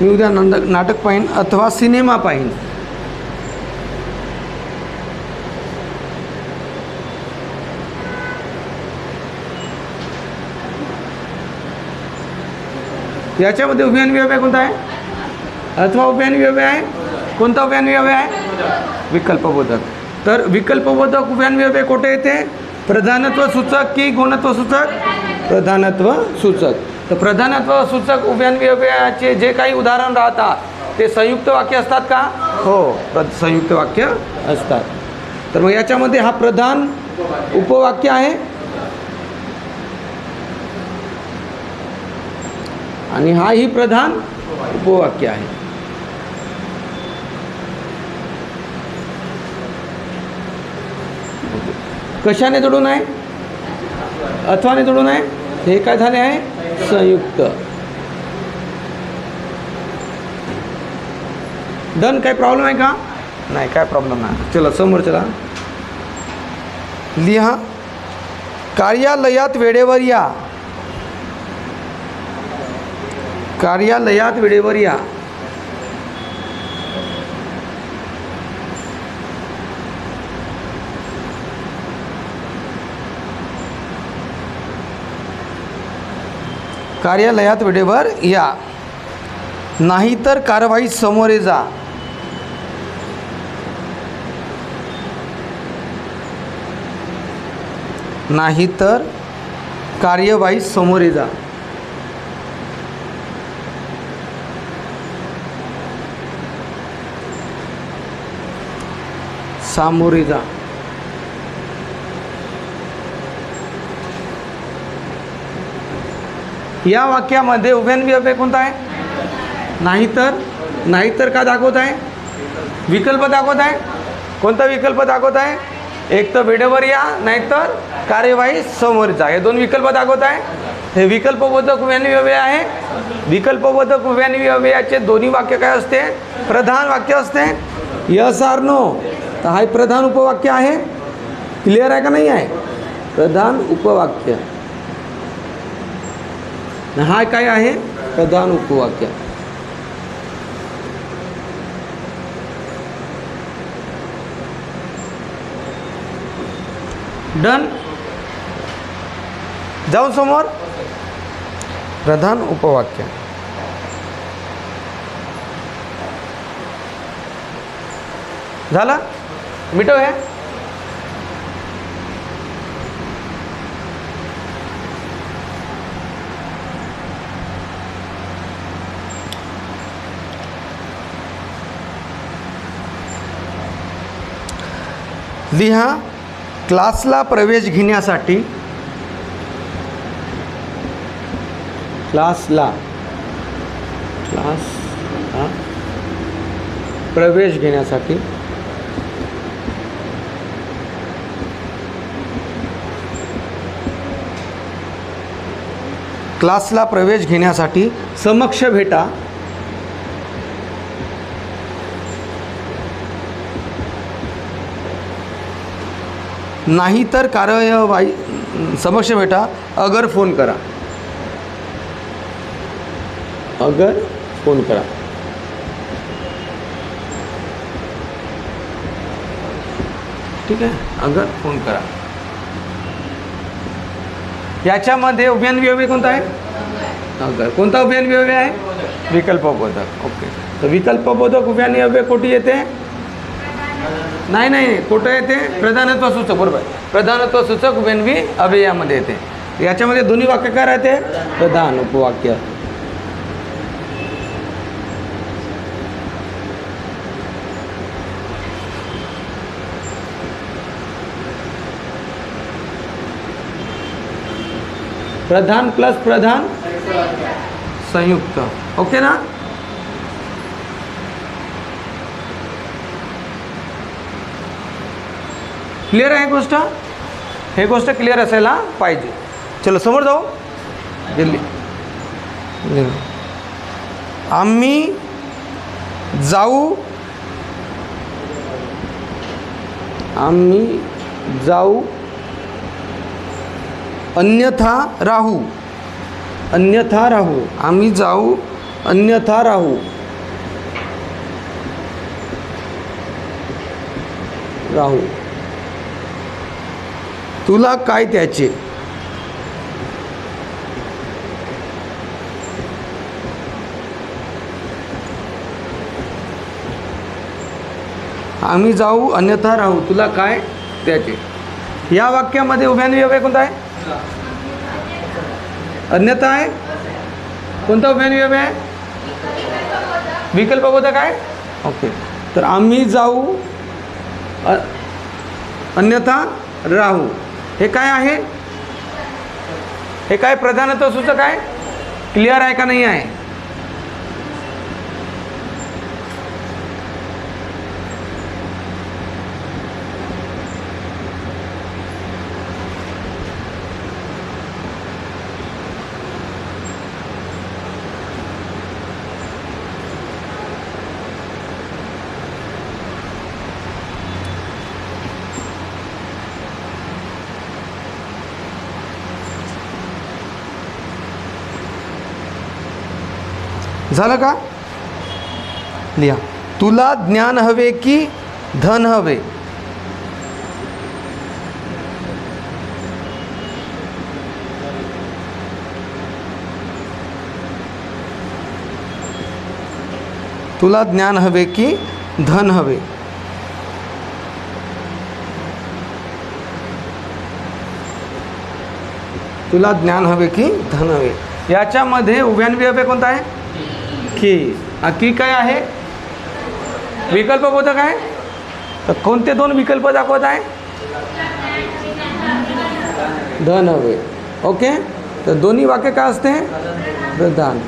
मी उद्या नाटक पाहीन अथवा सिनेमा पाहीन. याच्यामध्ये उभयान्वी अव्यय कोणता आहे? अथवा उभयान्वी अव्यय आहे. कोणता उभयान्वी अव्यय आहे? विकल्पबोधक. तर विकल्पबोधक उभयान्वी अव्यय कुठे येते? प्रधानत्व सूचक की गौणत्व सूचक? प्रधानत्व सूचक. तर प्रधानत्व सूचक उभयान्वी अव्ययाचे जे काही उदाहरण राहतात ते संयुक्त वाक्य असतात का? हो, संयुक्त वाक्य असतात. तर मग याच्यामध्ये हा प्रधान उपवाक्य आहे आणि हा ही प्रधान उपवाक्य आहे. कशाने जोडून आहे? अथवाने जोडून आहे. हे काय झाले आहे? संयुक्त. डन. काय प्रॉब्लेम आहे का? नाही, काय प्रॉब्लेम नाही. चला समोर चला. लिहा. कार्यालयात वेळेवर या. कार्यालयात वेळेवर या. कार्यालयात वेळेवर या. नाहीतर कारवाई सामोरे जा. नाहीतर कार्यवाही सामोरे जा. सामोरे जा. या वाक्यामध्ये उभयान्वी अव्यय कोणता आहे? नाहीतर. नाहीतर का दाखवत आहे? विकल्प दाखवत आहे. कोणता विकल्प दाखवत आहे? एक तर वेळेवर या, नाहीतर कार्यवाही समोर जा. हे दोन विकल्प दाखवत आहे. हे विकल्पबोधक उभयान्वी अव्यय आहे. विकल्पबोधक उभयान्वी अव्ययाचे दोन्ही वाक्य काय असते? प्रधान वाक्य असते. Yes or no. तर हा प्रधान उपवाक्य आहे. क्लिअर आहे का नाही आहे? प्रधान उपवाक्य. हा काय आहे? प्रधान उपवाक्य. डन. जाऊन समोर. प्रधान उपवाक्य. झालं? मिटवूया. लिहा. क्लासला प्रवेश घेण्यासाठी. क्लासला प्रवेश घेण्यासाठी. क्लासला प्रवेश घेण्यासाठी समक्ष भेटा. नाहीतर कार्यवाही समक्ष भेटा. अगर फोन करा. अगर फोन करा. ठीक आहे, अगर फोन करा. याच्यामध्ये उभयान्वी अव्यय कोणता आहे? अगर. कोणता उभयान्वी अव्यय आहे? विकल्पबोधक. ओके. तर विकल्पबोधक उभयान्वी अव्यय कोठी येते? नाही, कुठं येते? प्रधानत्व सूचक. बरोबर, प्रधानत्व सूचक उभयान्वी अव्ययामध्ये येते. याच्यामध्ये दोन्ही वाक्य काय राहते? प्रधान उपवाक्य. प्रधान प्लस प्रधान संयुक्त. ओके ना? क्लिअर आहे गोष्ट? हे गोष्ट क्लिअर असायला पाहिजे. चलो समोर जाऊ. दिल्ली. आम्ही जाऊ अन्यथा राहू. आम्ही जाऊ अन्यथा राहू. तुला काय त्याचे? आम्ही जाऊ अन्यथा राहू. तुला काय त्याचे? या वाक्यामध्ये उभयान्वी अव्यय कोणता आहे? अन्यथा आहे. कोणता उभयान्वी अव्यय आहे? विकल्पबोधक आहे. ओके. तर आम्ही जाऊ अन्यथा राहू हे काय आहे? हे काय प्रधानत्व सूचक आहे? क्लिअर आहे का नाही आहे? झालं का? लिहा. तुला ज्ञान हवे की धन हवे? तुला ज्ञान हवे की धन हवे? तुला ज्ञान हवे की धन हवे? याच्यामध्ये उभयान्वी अव्यय कोणता आहे? की. की काय आहे? विकल्पबोधक आहे. तर कोणते दोन विकल्प दाखवत आहे? धन हवे. ओके. तर दोन्ही वाक्य काय असते? प्रधान.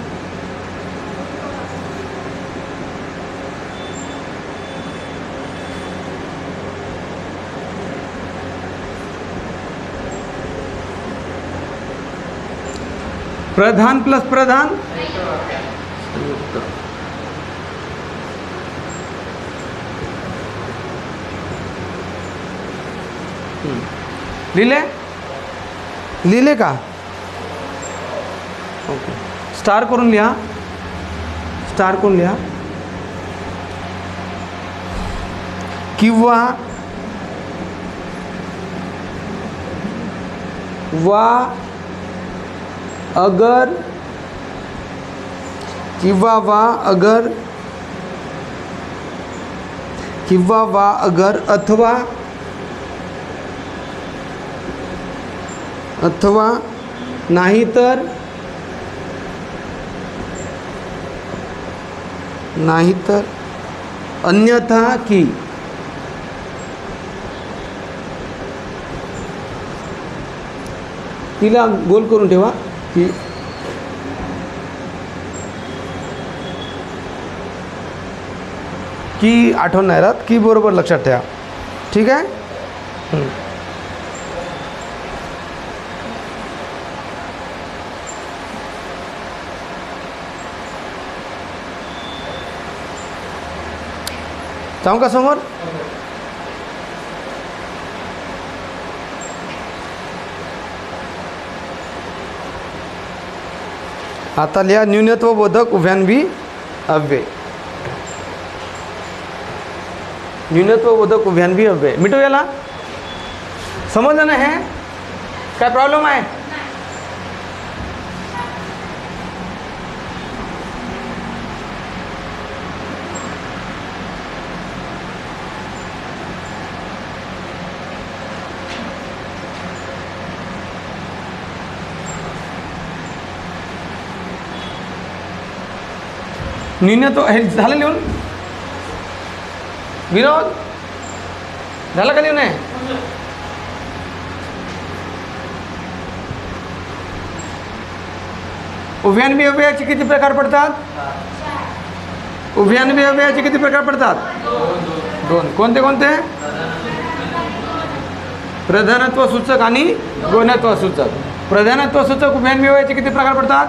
प्रधान प्लस प्रधान संयुक्त. लिहिले का? ओके. स्टार करून लिहा. किंवा वा अगर अथवा नाहीतर अन्यथा की. तिला गोल करून ठेवा की आठवण नाही राहत की बरोबर लक्षात ठेवा. ठीक आहे. जाऊ का समोर? आता लिहा न्यूनत्व बोधक उभयान्वी अव्यय. न्यूनत्व बोधक उभयान्वी अव्यय मिटवू याला. समजलं ना हे? काय प्रॉब्लेम आहे? न्यूनत्व हे झालं लिहून? विनोद झालं का लिहून? आहे उभयान्वी अव्ययाचे किती प्रकार पडतात? उभयान्वी अव्ययाचे किती प्रकार पडतात? दोन. कोणते कोणते? प्रधानत्व सूचक आणि गौणत्व सूचक. प्रधानत्व सूचक उभयान्वी अव्ययाचे किती प्रकार पडतात?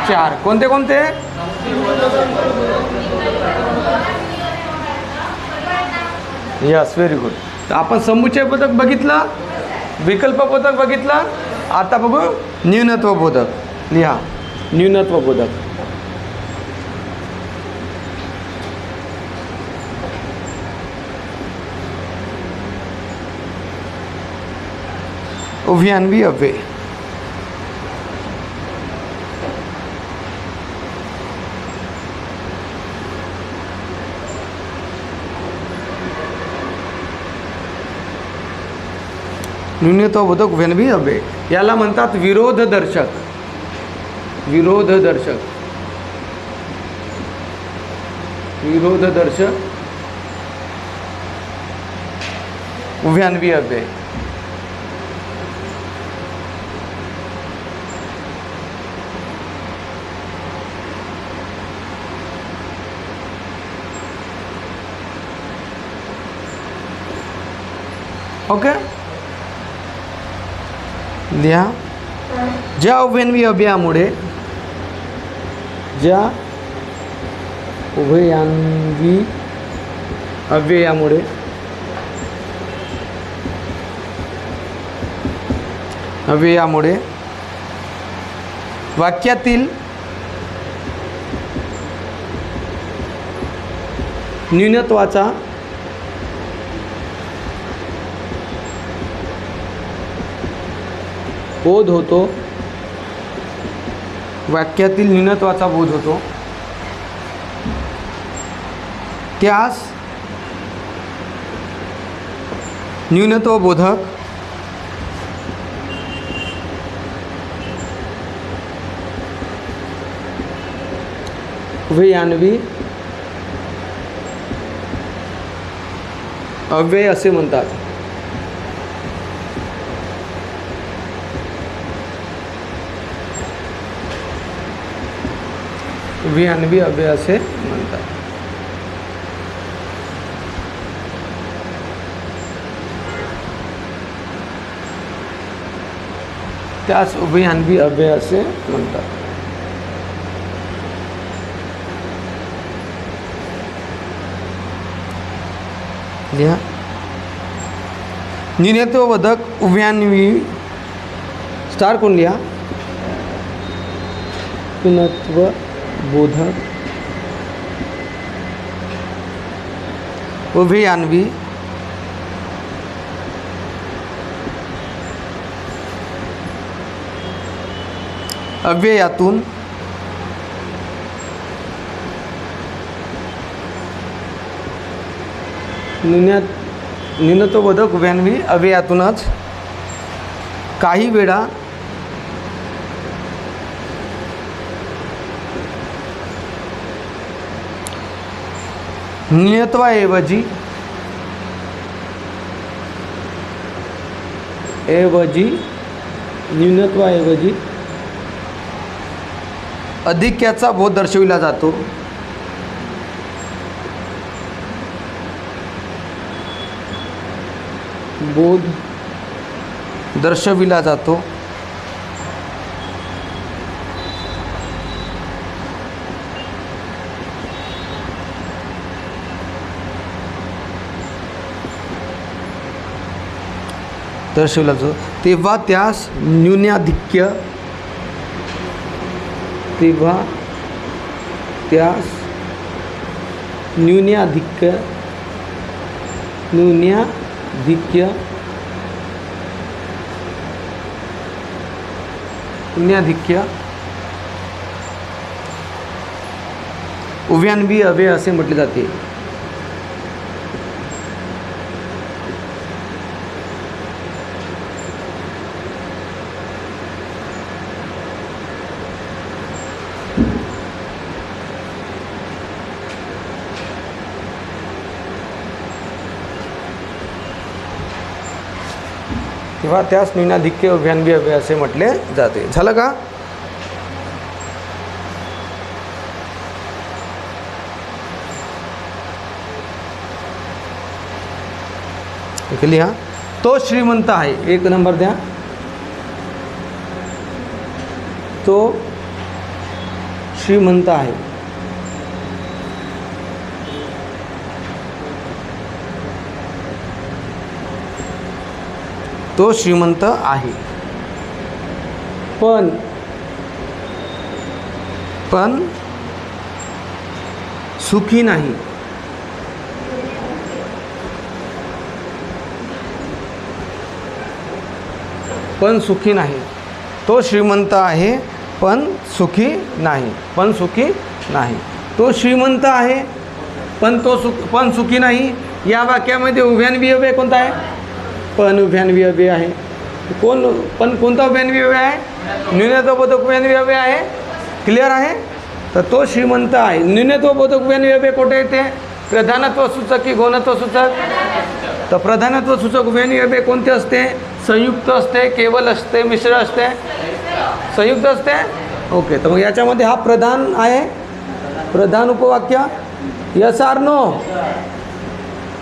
4. कोणते कोणते? Yes, very good. तर आपण समुच्चय बोधक बघितलं, विकल्प बोधक बघितलं, आता बघू न्यूनत्व बोधक. लिहा न्यूनत्व बोधक. उभयान्वी अव्यय. न्यूनत्वबोधक उभयान्वी अव्यय. याला म्हणतात विरोधदर्शक. विरोधदर्शक. विरोधदर्शक उभयान्वी अव्यय. ओके. लिहा. ज्या उभयान्वी अव्ययामुळे, ज्या उभयान्वी अव्ययामुळे वाक्यातील न्यूनत्वाचा बोध होतो. वाक्यातील न्यूनत्वाचा बोध होतो, त्यास न्यूनत्वबोधक उभयान्वी अव्यय असे म्हणतात. उभयान्वी अव्यय असे म्हणतात. त्यास उभयान्वी अव्यय असे म्हणतात. लिहा. न्यूनत्वबोधक उभयान्वी स्टार कोण लिहा. न्यूनत्वबोधक उभयान्वी अव्ययातून न्यूनत्वबोधक उभयान्वी अव्ययातूनच काही वेळा न्यूनत्वाऐवजी अधिक्याचा बोध दर्शविला जातो. बोध दर्शविला जातो. दर्शविला जातो तेव्हा त्यास न्यूनाधिक्य न्यूनाधिक्य उभयान्वी अव्यय असे म्हटले जाते. किंवा त्यास न्यूनाधिक्य उभयान्वी अव्यय असे म्हटले जाते. झालं का? लिहा. तो श्रीमंत आहे. 1 नंबर द्या. तो श्रीमंत आहे. तो श्रीमंत आहे. पण सुखी नाही. पण सुखी नाही. तो श्रीमंत आहे पण सुखी नाही. पण सुखी नाही. तो श्रीमंत आहे पण सुखी नाही. या वाक्यामध्ये उभयान्वी अव्यय कोणता आहे? पण उभयान्वी अव्यय आहे. कोणता उभयान्वी अव्यय आहे? न्यूनत्वबोधक उभयान्वी अव्यय आहे. क्लिअर आहे? तर तो श्रीमंत आहे. न्यूनत्वबोधक उभयान्वी अव्यय कुठे येते? प्रधानत्व सूचक की गौणत्व सूचक? तर प्रधानत्व सूचक उभयान्वी अव्यय कोणते असते? संयुक्त असते, केवल असते, मिश्र असते? संयुक्त असते. ओके. तर मग याच्यामध्ये हा प्रधान आहे. प्रधान उपवाक्य यस आर नो.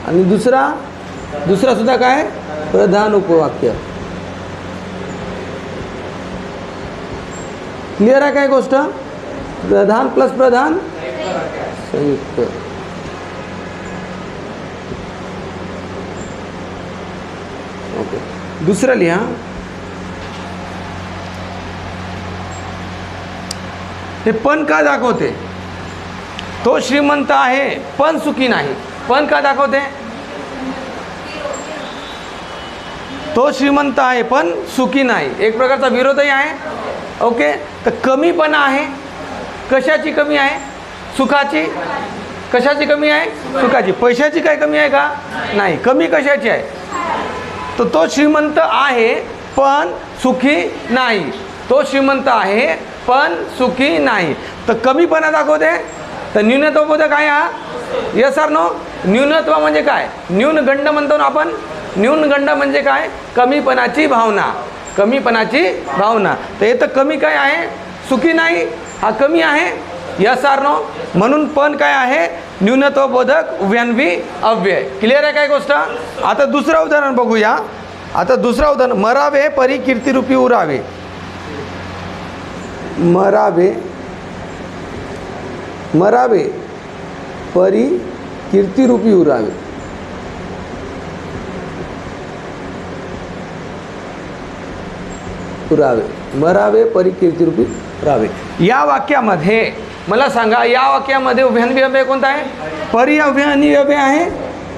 आणि दुसरा सुद्धा काय? प्रधान उपवाक्य. क्लिअर आहे काय गोष्ट? प्रधान प्लस प्रधान संयुक्त. ओके. दुसरं लिहा. हे पण का दाखवते? तो श्रीमंत आहे पण सुखी नाही. पण का दाखवते? तो श्रीमंत आहे पण सुखी नाही. एक प्रकारचा विरोधही आहे. ओके. तर कमीपणा आहे. कशाची कमी आहे? सुखाची. कशाची कमी आहे? सुखाची. पैशाची काय कमी आहे का? नाही. कमी कशाची आहे? तर तो श्रीमंत आहे पण सुखी नाही. तो श्रीमंत आहे पण सुखी नाही. तर कमीपणा दाखवते. तर न्यूनत्वबोधक आहे हा. Yes or no? न्यूनत्व म्हणजे काय? न्यूनगंड म्हणतो ना आपण. न्यूनगंड म्हणजे काय? कमीपणाची भावना. कमीपणाची भावना. तर हे तर कमी काय आहे? सुखी नाही. हा कमी आहे. Yes or no? म्हणून पण काय आहे? न्यूनत्वबोधक उभयान्वी अव्यय. क्लिअर आहे काय गोष्ट? आता दुसरं उदाहरण बघूया. आता दुसरं उदाहरण. मरावे परी कीर्तिरूपी उरावे. मरावे परी कीर्तिरूपी उरावे. मरावे परी कीर्तिरूपी उरावे. या वाक्यामध्ये मला सांगा, या वाक्यामध्ये उभयान्वी अव्यय कोणता आहे? परी उभयान्वी अव्यय आहे.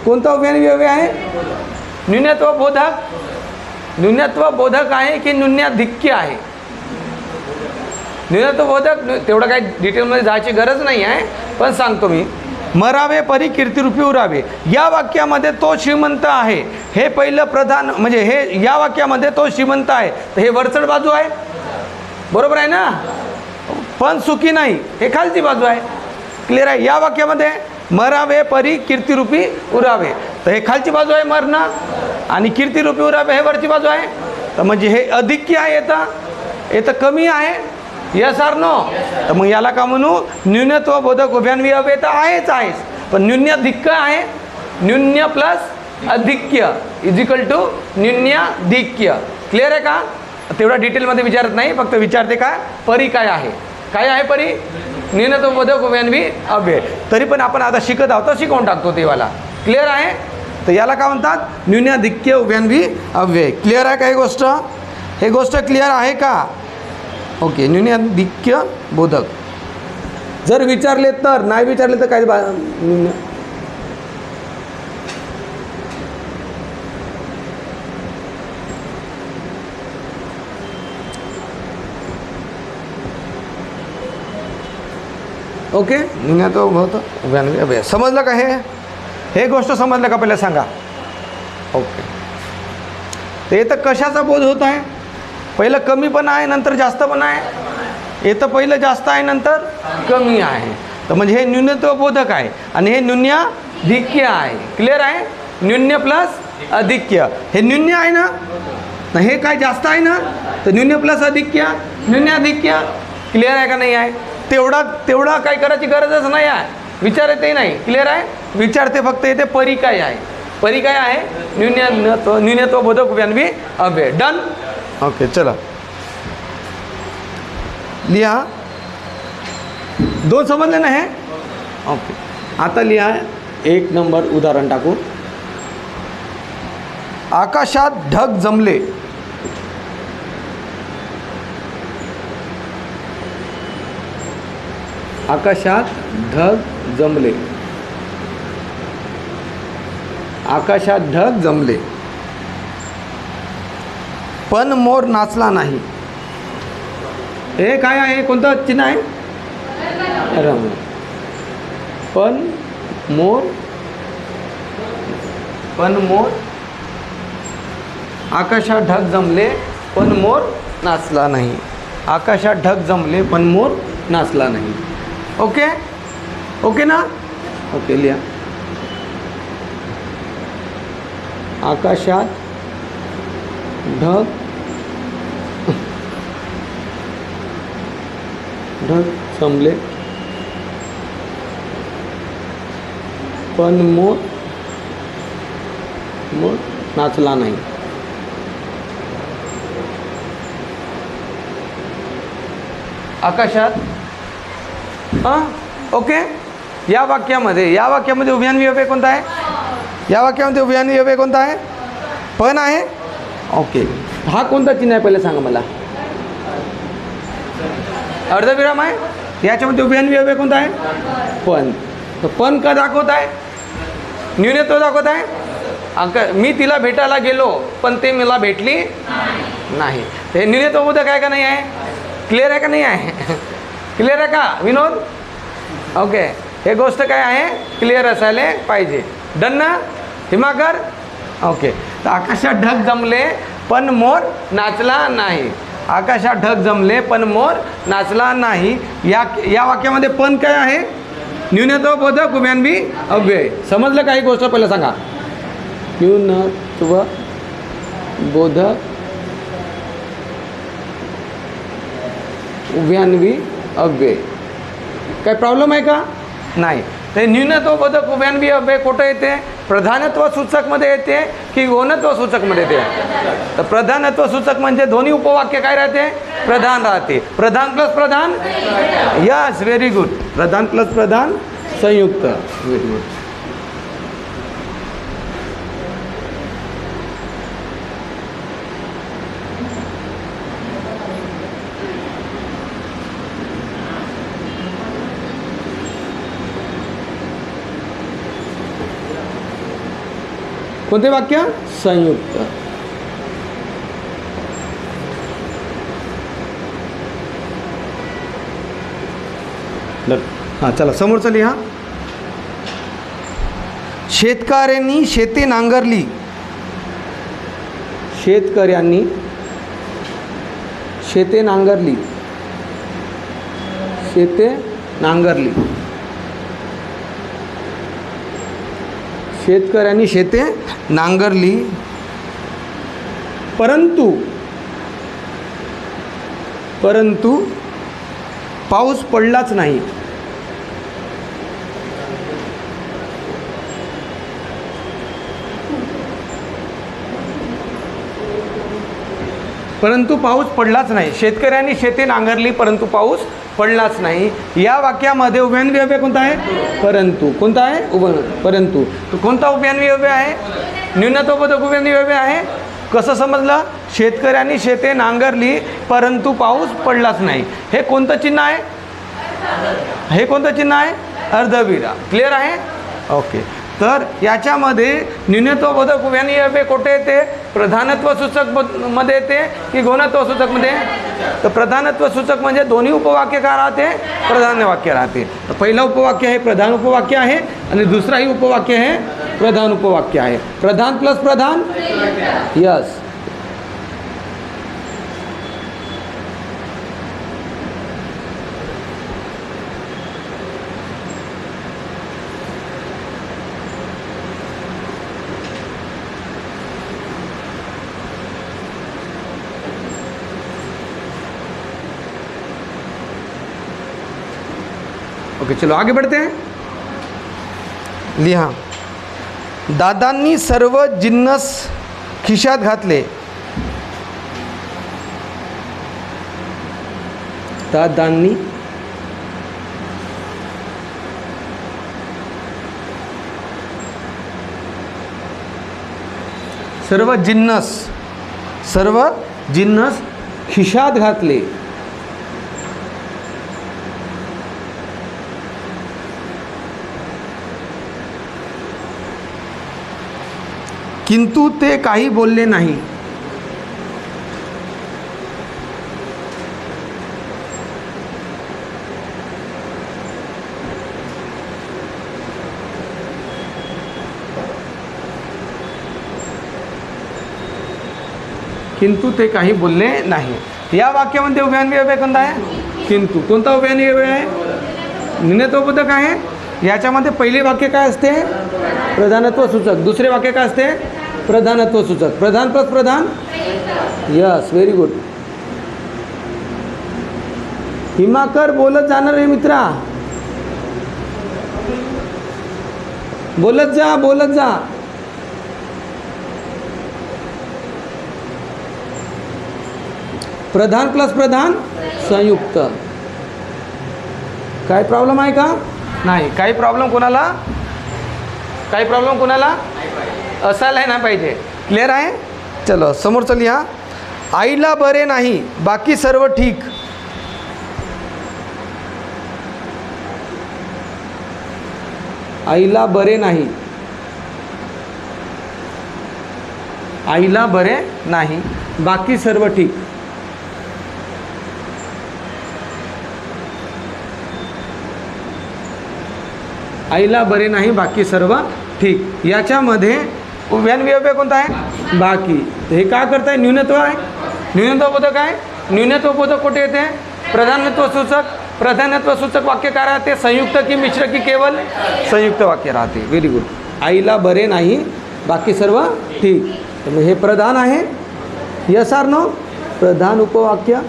कोणता उभयान्वी अव्यय आहे? न्यूनत्वबोधक. न्यूनत्वबोधक आहे की न्यूनाधिक्य आहे? न्यूनत्वबोधक. तेवढं काही डिटेलमध्ये जायची गरज नाही आहे, पण सांगतो मी. मरावे परी कीर्तिरूपी उरावे. या वाक्यामध्ये तो श्रीमंत आहे. हे पहिलं प्रधान म्हणजे हे या वाक्यामध्ये तो श्रीमंत आहे. तर हे वरचढ बाजू आहे. बरोबर आहे ना? पण सुखी नाही हे खालची बाजू आहे. क्लिअर आहे? या वाक्यामध्ये मरावे परी कीर्तिरूपी उरावे. तर हे खालची बाजू आहे मरणं. आणि कीर्तिरूपी उरावे हे वरची बाजू आहे. तर म्हणजे हे अधिक्य आहे. येतं कमी आहे. Yes or no? तर मग याला का म्हणू? न्यूनत्वबोधक उभयान्वी अव्यय तर आहेच. पण न्यूनाधिक्य आहे. न्यून्य प्लस अधिक्य इज इक्वल टू न्यूनाधिक्य. क्लिअर आहे का? तेवढा डिटेलमध्ये विचारत नाही, फक्त विचारते का परी काय आहे. काय आहे परी? न्यूनत्वबोधक उभयान्वी अव्यय. तरी पण आपण आता शिकत आहोत, शिकवून टाकतो तेवाला. क्लिअर आहे? तर याला काय म्हणतात? न्यूनाधिक्य उभयान्वी अव्यय. क्लिअर आहे काही गोष्ट? हे गोष्ट क्लिअर आहे का? ओके. न्यूनाधिक्य बोधक. जर विचारले तर, नाही विचारले तर काय? ओके, न्यूनत्वबोधक उभयान्वी अव्यय. समजलं का हे गोष्ट समजलं का पहिलं सांगा. ओके, ते तर कशाचा बोध होत आहे. पहिलं कमी पण आहे नंतर जास्त पण आहे. हे तर पहिलं जास्त आहे नंतर कमी आहे. तर म्हणजे हे न्यूनत्वबोधक आहे आणि हे न्यून्याधिक्य आहे. क्लिअर आहे. न्यून्य प्लस अधिक्य. हे न्यून्य आहे ना, हे काय जास्त आहे ना, तर न्यून्य प्लस अधिक्य न्यून्याधिक्य. क्लिअर आहे का नाही आहे. तेवढा काय करायची गरजच नाही आहे. विचारते नाही. क्लिअर आहे. विचारते फक्त येते परिकाय आहे. परिकाय आहे न्यूनत्वबोधक उभयान्वी अव्यय. डन. ओके, चला लिहा. 2 समजले ना हे. ओके, आता लिहा 1 नंबर उदाहरण टाकू. आकाशात ढग जमले. आकाशात ढग जमले. आकाशात ढग जमले पण मोर नाचला नाही. हे काय आहे. कोणतं चिन्ह आहे. रम. पण मोर आकाशात ढग जमले पण मोर नाचला नाही. आकाशात ढग जमले पण मोर नाचला नाही. ओके, ओके ना. ओके, लिहा. आकाशात ढग जमले पण मोर नाचला नाही. आकाशात. ओके, या वाक्यामध्ये उभयान्वी अव्यय कोणता आहे. या वाक्यामध्ये उभयान्वी अव्यय कोणता आहे. पण आहे. ओके, हा कोणता चिन्ह आहे पहिले सांगा मला. अर्धविराम आहे. याच्यामध्ये उभयान्वी अव्यय कोणता आहे. पण. तर पण का दाखवत आहे. न्यूनत्व दाखवत आहे. मी तिला भेटायला गेलो पण ते मला भेटली नाही. हे न्यूनत्वबोधक आहे का नाही आहे. क्लिअर आहे का नाही आहे. क्लिअर आहे का विनोद. ओके, हे गोष्ट काय आहे क्लिअर असायला पाहिजे. डन ना हिमाकर. ओके, तर आकाशात ढग जमले पण मोर नाचला नाही. आकाशात ढग जमले पण मोर नाचला नाही. या वाक्यामध्ये पण काय आहे. न्यूनत्वबोधक उभयान्वी अव्यय. समजलं का. ही गोष्ट पहिलं सांगा. न्यूनत्वबोधक उभयान्वी अव्यय. काय प्रॉब्लेम आहे का नाही. ते न्यूनत्वबोधक उभयान्वी अव्यय कुठं येते. प्रधानत्व सूचकमध्ये येते की गौणत्व सूचकमध्ये येते. तर प्रधानत्व सूचक म्हणजे दोन्ही उपवाक्य काय राहते. प्रधान राहते. प्रधान प्लस प्रधान. Yes, very good. प्रधान प्लस प्रधान संयुक्त. Very good. कोणते वाक्य. संयुक्त. हां, चला समोरचं लिहा. शेतकऱ्यांनी शेते नांगरली. शेतकऱ्यांनी शेते नांगरली. शेते नांगरली. शेतकऱ्यांनी शेते नांगरली परंतु पाऊस पडलाच नाही. परंतु पाऊस पडलाच नाही. शेतकऱ्यांनी शेते नांगरली परंतु पाऊस पडलाच नाही. या वाक्यामध्ये उभयान्वी अव्यय कोणता आहे. परंतु. कोणता आहे. परंतु. तो कोणता उभयान्वी अव्यय आहे. न्यूनत्वबोधक उभयान्वी अव्यय आहे. कसं समजलं. शेतकऱ्यांनी शेते नांगरली परंतु पाऊस पडलाच नाही. हे कोणतं चिन्ह आहे. हे कोणतं चिन्ह आहे. अर्धविराम. क्लिअर आहे. ओके, तर याच्यामध्ये न्यूनत्वबोधक उभयान्वी अव्यय कुठे येते. प्रधानत्व सूचक मध्ये येते की गौणत्व सूचक मध्ये? तर प्रधानत्व सूचक म्हणजे दोन्ही उपवाक्य काय राहते? प्रधान वाक्य राहते. तर पहिलं उपवाक्य हे प्रधान उपवाक्य आहे आणि दुसराही उपवाक्य हे प्रधान उपवाक्य आहे. प्रधान प्लस प्रधान, यस. ओके, चलो आगे बढ़ते हैं. लिहा. दादांनी सर्व जिन्नस खिशात घातले. दादांनी सर्व जिन्नस खिशात घातले. किंतु ते काही बोलले नाही. किंतु ते काही बोलले नाही. या वाक्यामध्ये उभयान्वी अव्यय कोणता आहे? किंतु. कोणता उभयान्वी अव्यय आहे? निमित्तोपदक आहे. याच्यामध्ये पहिले वाक्य काय असते? प्रधानत्व सूचक. दुसरे वाक्य काय असते? प्रधानत्व सूचक. प्रधान प्लस प्रधान, यस, व्हेरी गुड. हिमाकर बोलत जाणार रे मित्रा, बोलत जा. प्रधान प्लस प्रधान संयुक्त. काय प्रॉब्लेम आहे का? नाही. काही प्रॉब्लेम कोणाला असायला नाही पाहिजे. क्लिअर आहे? चलो समोरचं लिहा. आईला बरे नाही, बाकी सर्व ठीक. आईला बरे नाही, आईला बरे नाही, बाकी सर्व ठीक. आईला बरे नाही, बाकी सर्व ठीक. याच्यामध्ये उभयान्वी अव्यय कोणता आहे? बाकी. हे काय करताय? न्यूनत्व आहे. न्यूनत्वबोधक आहे. न्यूनत्वबोधक कुठे येते? प्रधानत्व सूचक. प्रधानत्व सूचक वाक्य काय राहते? संयुक्त की मिश्र की केवल? संयुक्त वाक्य राहते. Very good. आईला बरे नाही, बाकी सर्व ठीक. तर हे प्रधान आहे. Yes or no? प्रधान उपवाक्य.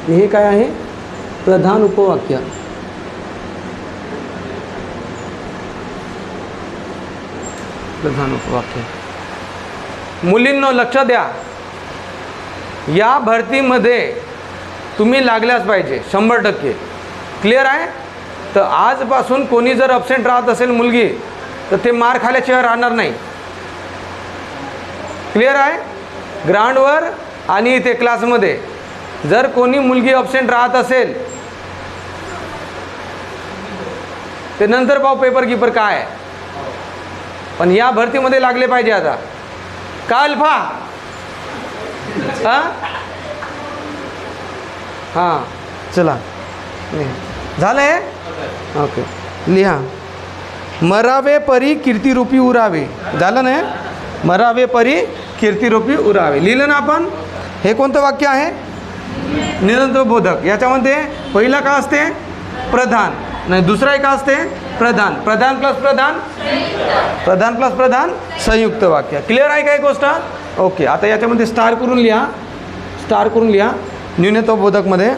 हे काय आहे? प्रधान उपवाक्य. प्रधान उपवाक्य. मुलींनो लक्ष द्या, या भरतीमध्ये तुम्ही लागल्याच पाहिजे 100%. क्लिअर आहे? तर आजपासून कोणी जर अब्सेंट राहत असेल मुलगी, तर ते मार खाल्याशिवाय राहणार नाही. क्लिअर आहे? ग्राउंडवर आणि इथे क्लासमध्ये जर कोणी मुलगी अब्सेंट राहत असेल, ते नंतर पाहू पेपर कीपर काय आहे. पण या भरतीमध्ये लागले पाहिजे आता. का अल्फा? हां चला झालं आहे. ओके, लिहा. मरावे परी कीर्तिरूपी उरावे. झालं ना? मरावे परी कीर्तिरूपी उरावे लिहिलं ना आपण. हे कोणतं वाक्य आहे? निरंतरबोधक. याच्यामध्ये पहिला का असते? प्रधान. नाही, दुसरा एक असते प्रधान. प्रधान प्लस प्रधान, प्रधान प्लस प्रधान संयुक्त वाक्य. क्लिअर आहे काय गोष्ट? ओके. आता याच्यामध्ये स्टार करून लिहा. न्यूनत्वबोधकमध्ये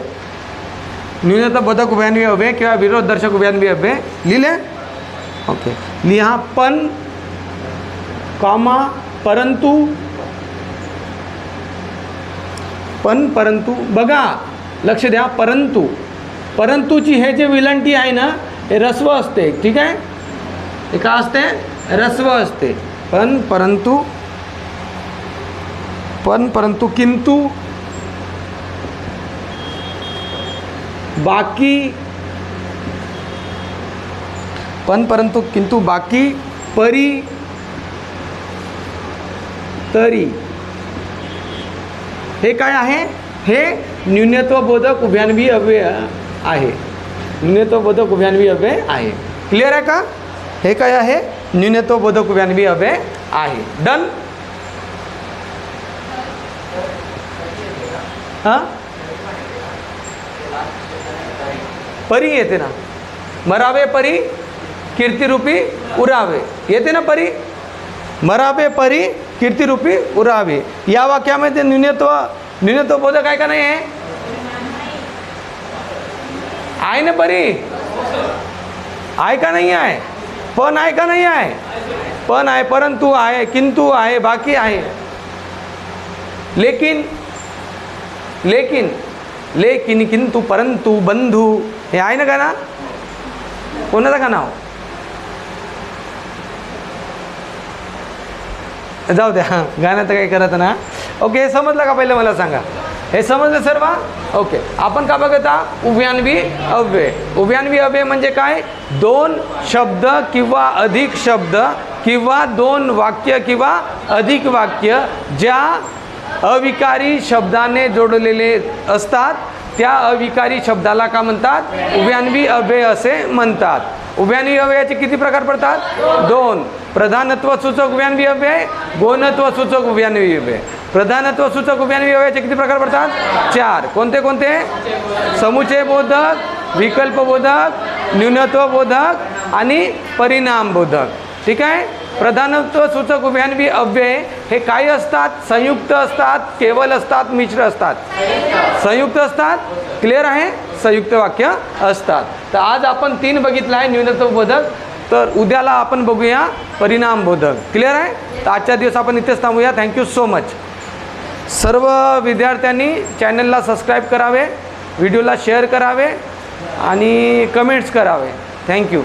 न्यूनत्वबोधक उभयान्वी अव्यय किंवा विरोधदर्शक उभयान्वी अव्यय लिहिले. ओके, लिहा. पण कॉमा परंतु. पण परंतु बघा, लक्ष द्या. परंतुची हे जे विलंटी आहे ना, हे रस्व असते. ठीक आहे? हे का असते? रस्व असते. पण परंतु किंतु, बाकी. पण परंतु किंतु बाकी. परी तरी. हे काय आहे? हे न्यूनत्वबोधक उभयान्वी अव्यय आहे. न्यूनत्वबोधक उभयान्वी अव्यय आहे. क्लिअर आहे का? हे काय आहे? न्यूनत्वबोधक उभयान्वी अव्यय आहे. डन. हां, परी येते ना, मरावे परी कीर्तिरूपी उरावे, येते ना परी, मरावे परी कीर्तिरूपी उरावे. या वाक्यामध्ये न्यूनत्वबोधक आहे का नाही आहे? आहे ना परी? आहे का नाही आहे? पण आहे का नाही आहे? पण आहे, परंतु आहे, किंतु आहे, बाकी आहे. लेकिन, किंतु, परंतु, बंधू, हे आहे ना गाणं? कोणाचं गाणं नाव? जाऊ द्या, गाणं तर काही करत ना. ओके, हे समजलं का? पहिलं मला सांगा, हे समजलं सर्व? ओके, आपण का बघत आहात? उभयान्वी अव्यय. उभयान्वी अव्यय म्हणजे काय? दोन शब्द किंवा अधिक शब्द किंवा दोन वाक्य किंवा अधिक वाक्य ज्या अविकारी शब्दाने जोडलेले असतात त्या अविकारी शब्दाला का म्हणतात? उभयान्वी अव्यय असे म्हणतात. उभयान्वी अव्ययाचे किती प्रकार पडतात? दोन. प्रधानत्व सूचक उभयान्वी अव्यय, गौणत्व सूचक उभयान्वी अव्यय. प्रधानत्व सूचक उभयान्वी अव्ययाचे किती प्रकार पडतात? चार. कोणते कोणते? समुच्चय बोधक, विकल्प बोधक, न्यूनत्व बोधक आणि परिणाम बोधक. ठीक आहे. प्रधानत्व सूचक उभयान्वी अव्यय हे काय असतात? संयुक्त असतात, केवल असतात, मिश्र असतात. संयुक्त असतात. क्लिअर आहे? संयुक्त वाक्य असतात. तर आज आपण 3 बघितलं आहे न्यूनत्व बोधक. तर उद्याला आपण बघूया परिणाम बोधक. क्लिअर आहे? तर आजच्या दिवस आपण इथेच थांबूया. Thank you so much. सर्व विद्यार्थ्यांनी चॅनलला सबस्क्राईब करावे, व्हिडिओला शेअर करावे आणि कमेंट्स करावे. थँक्यू.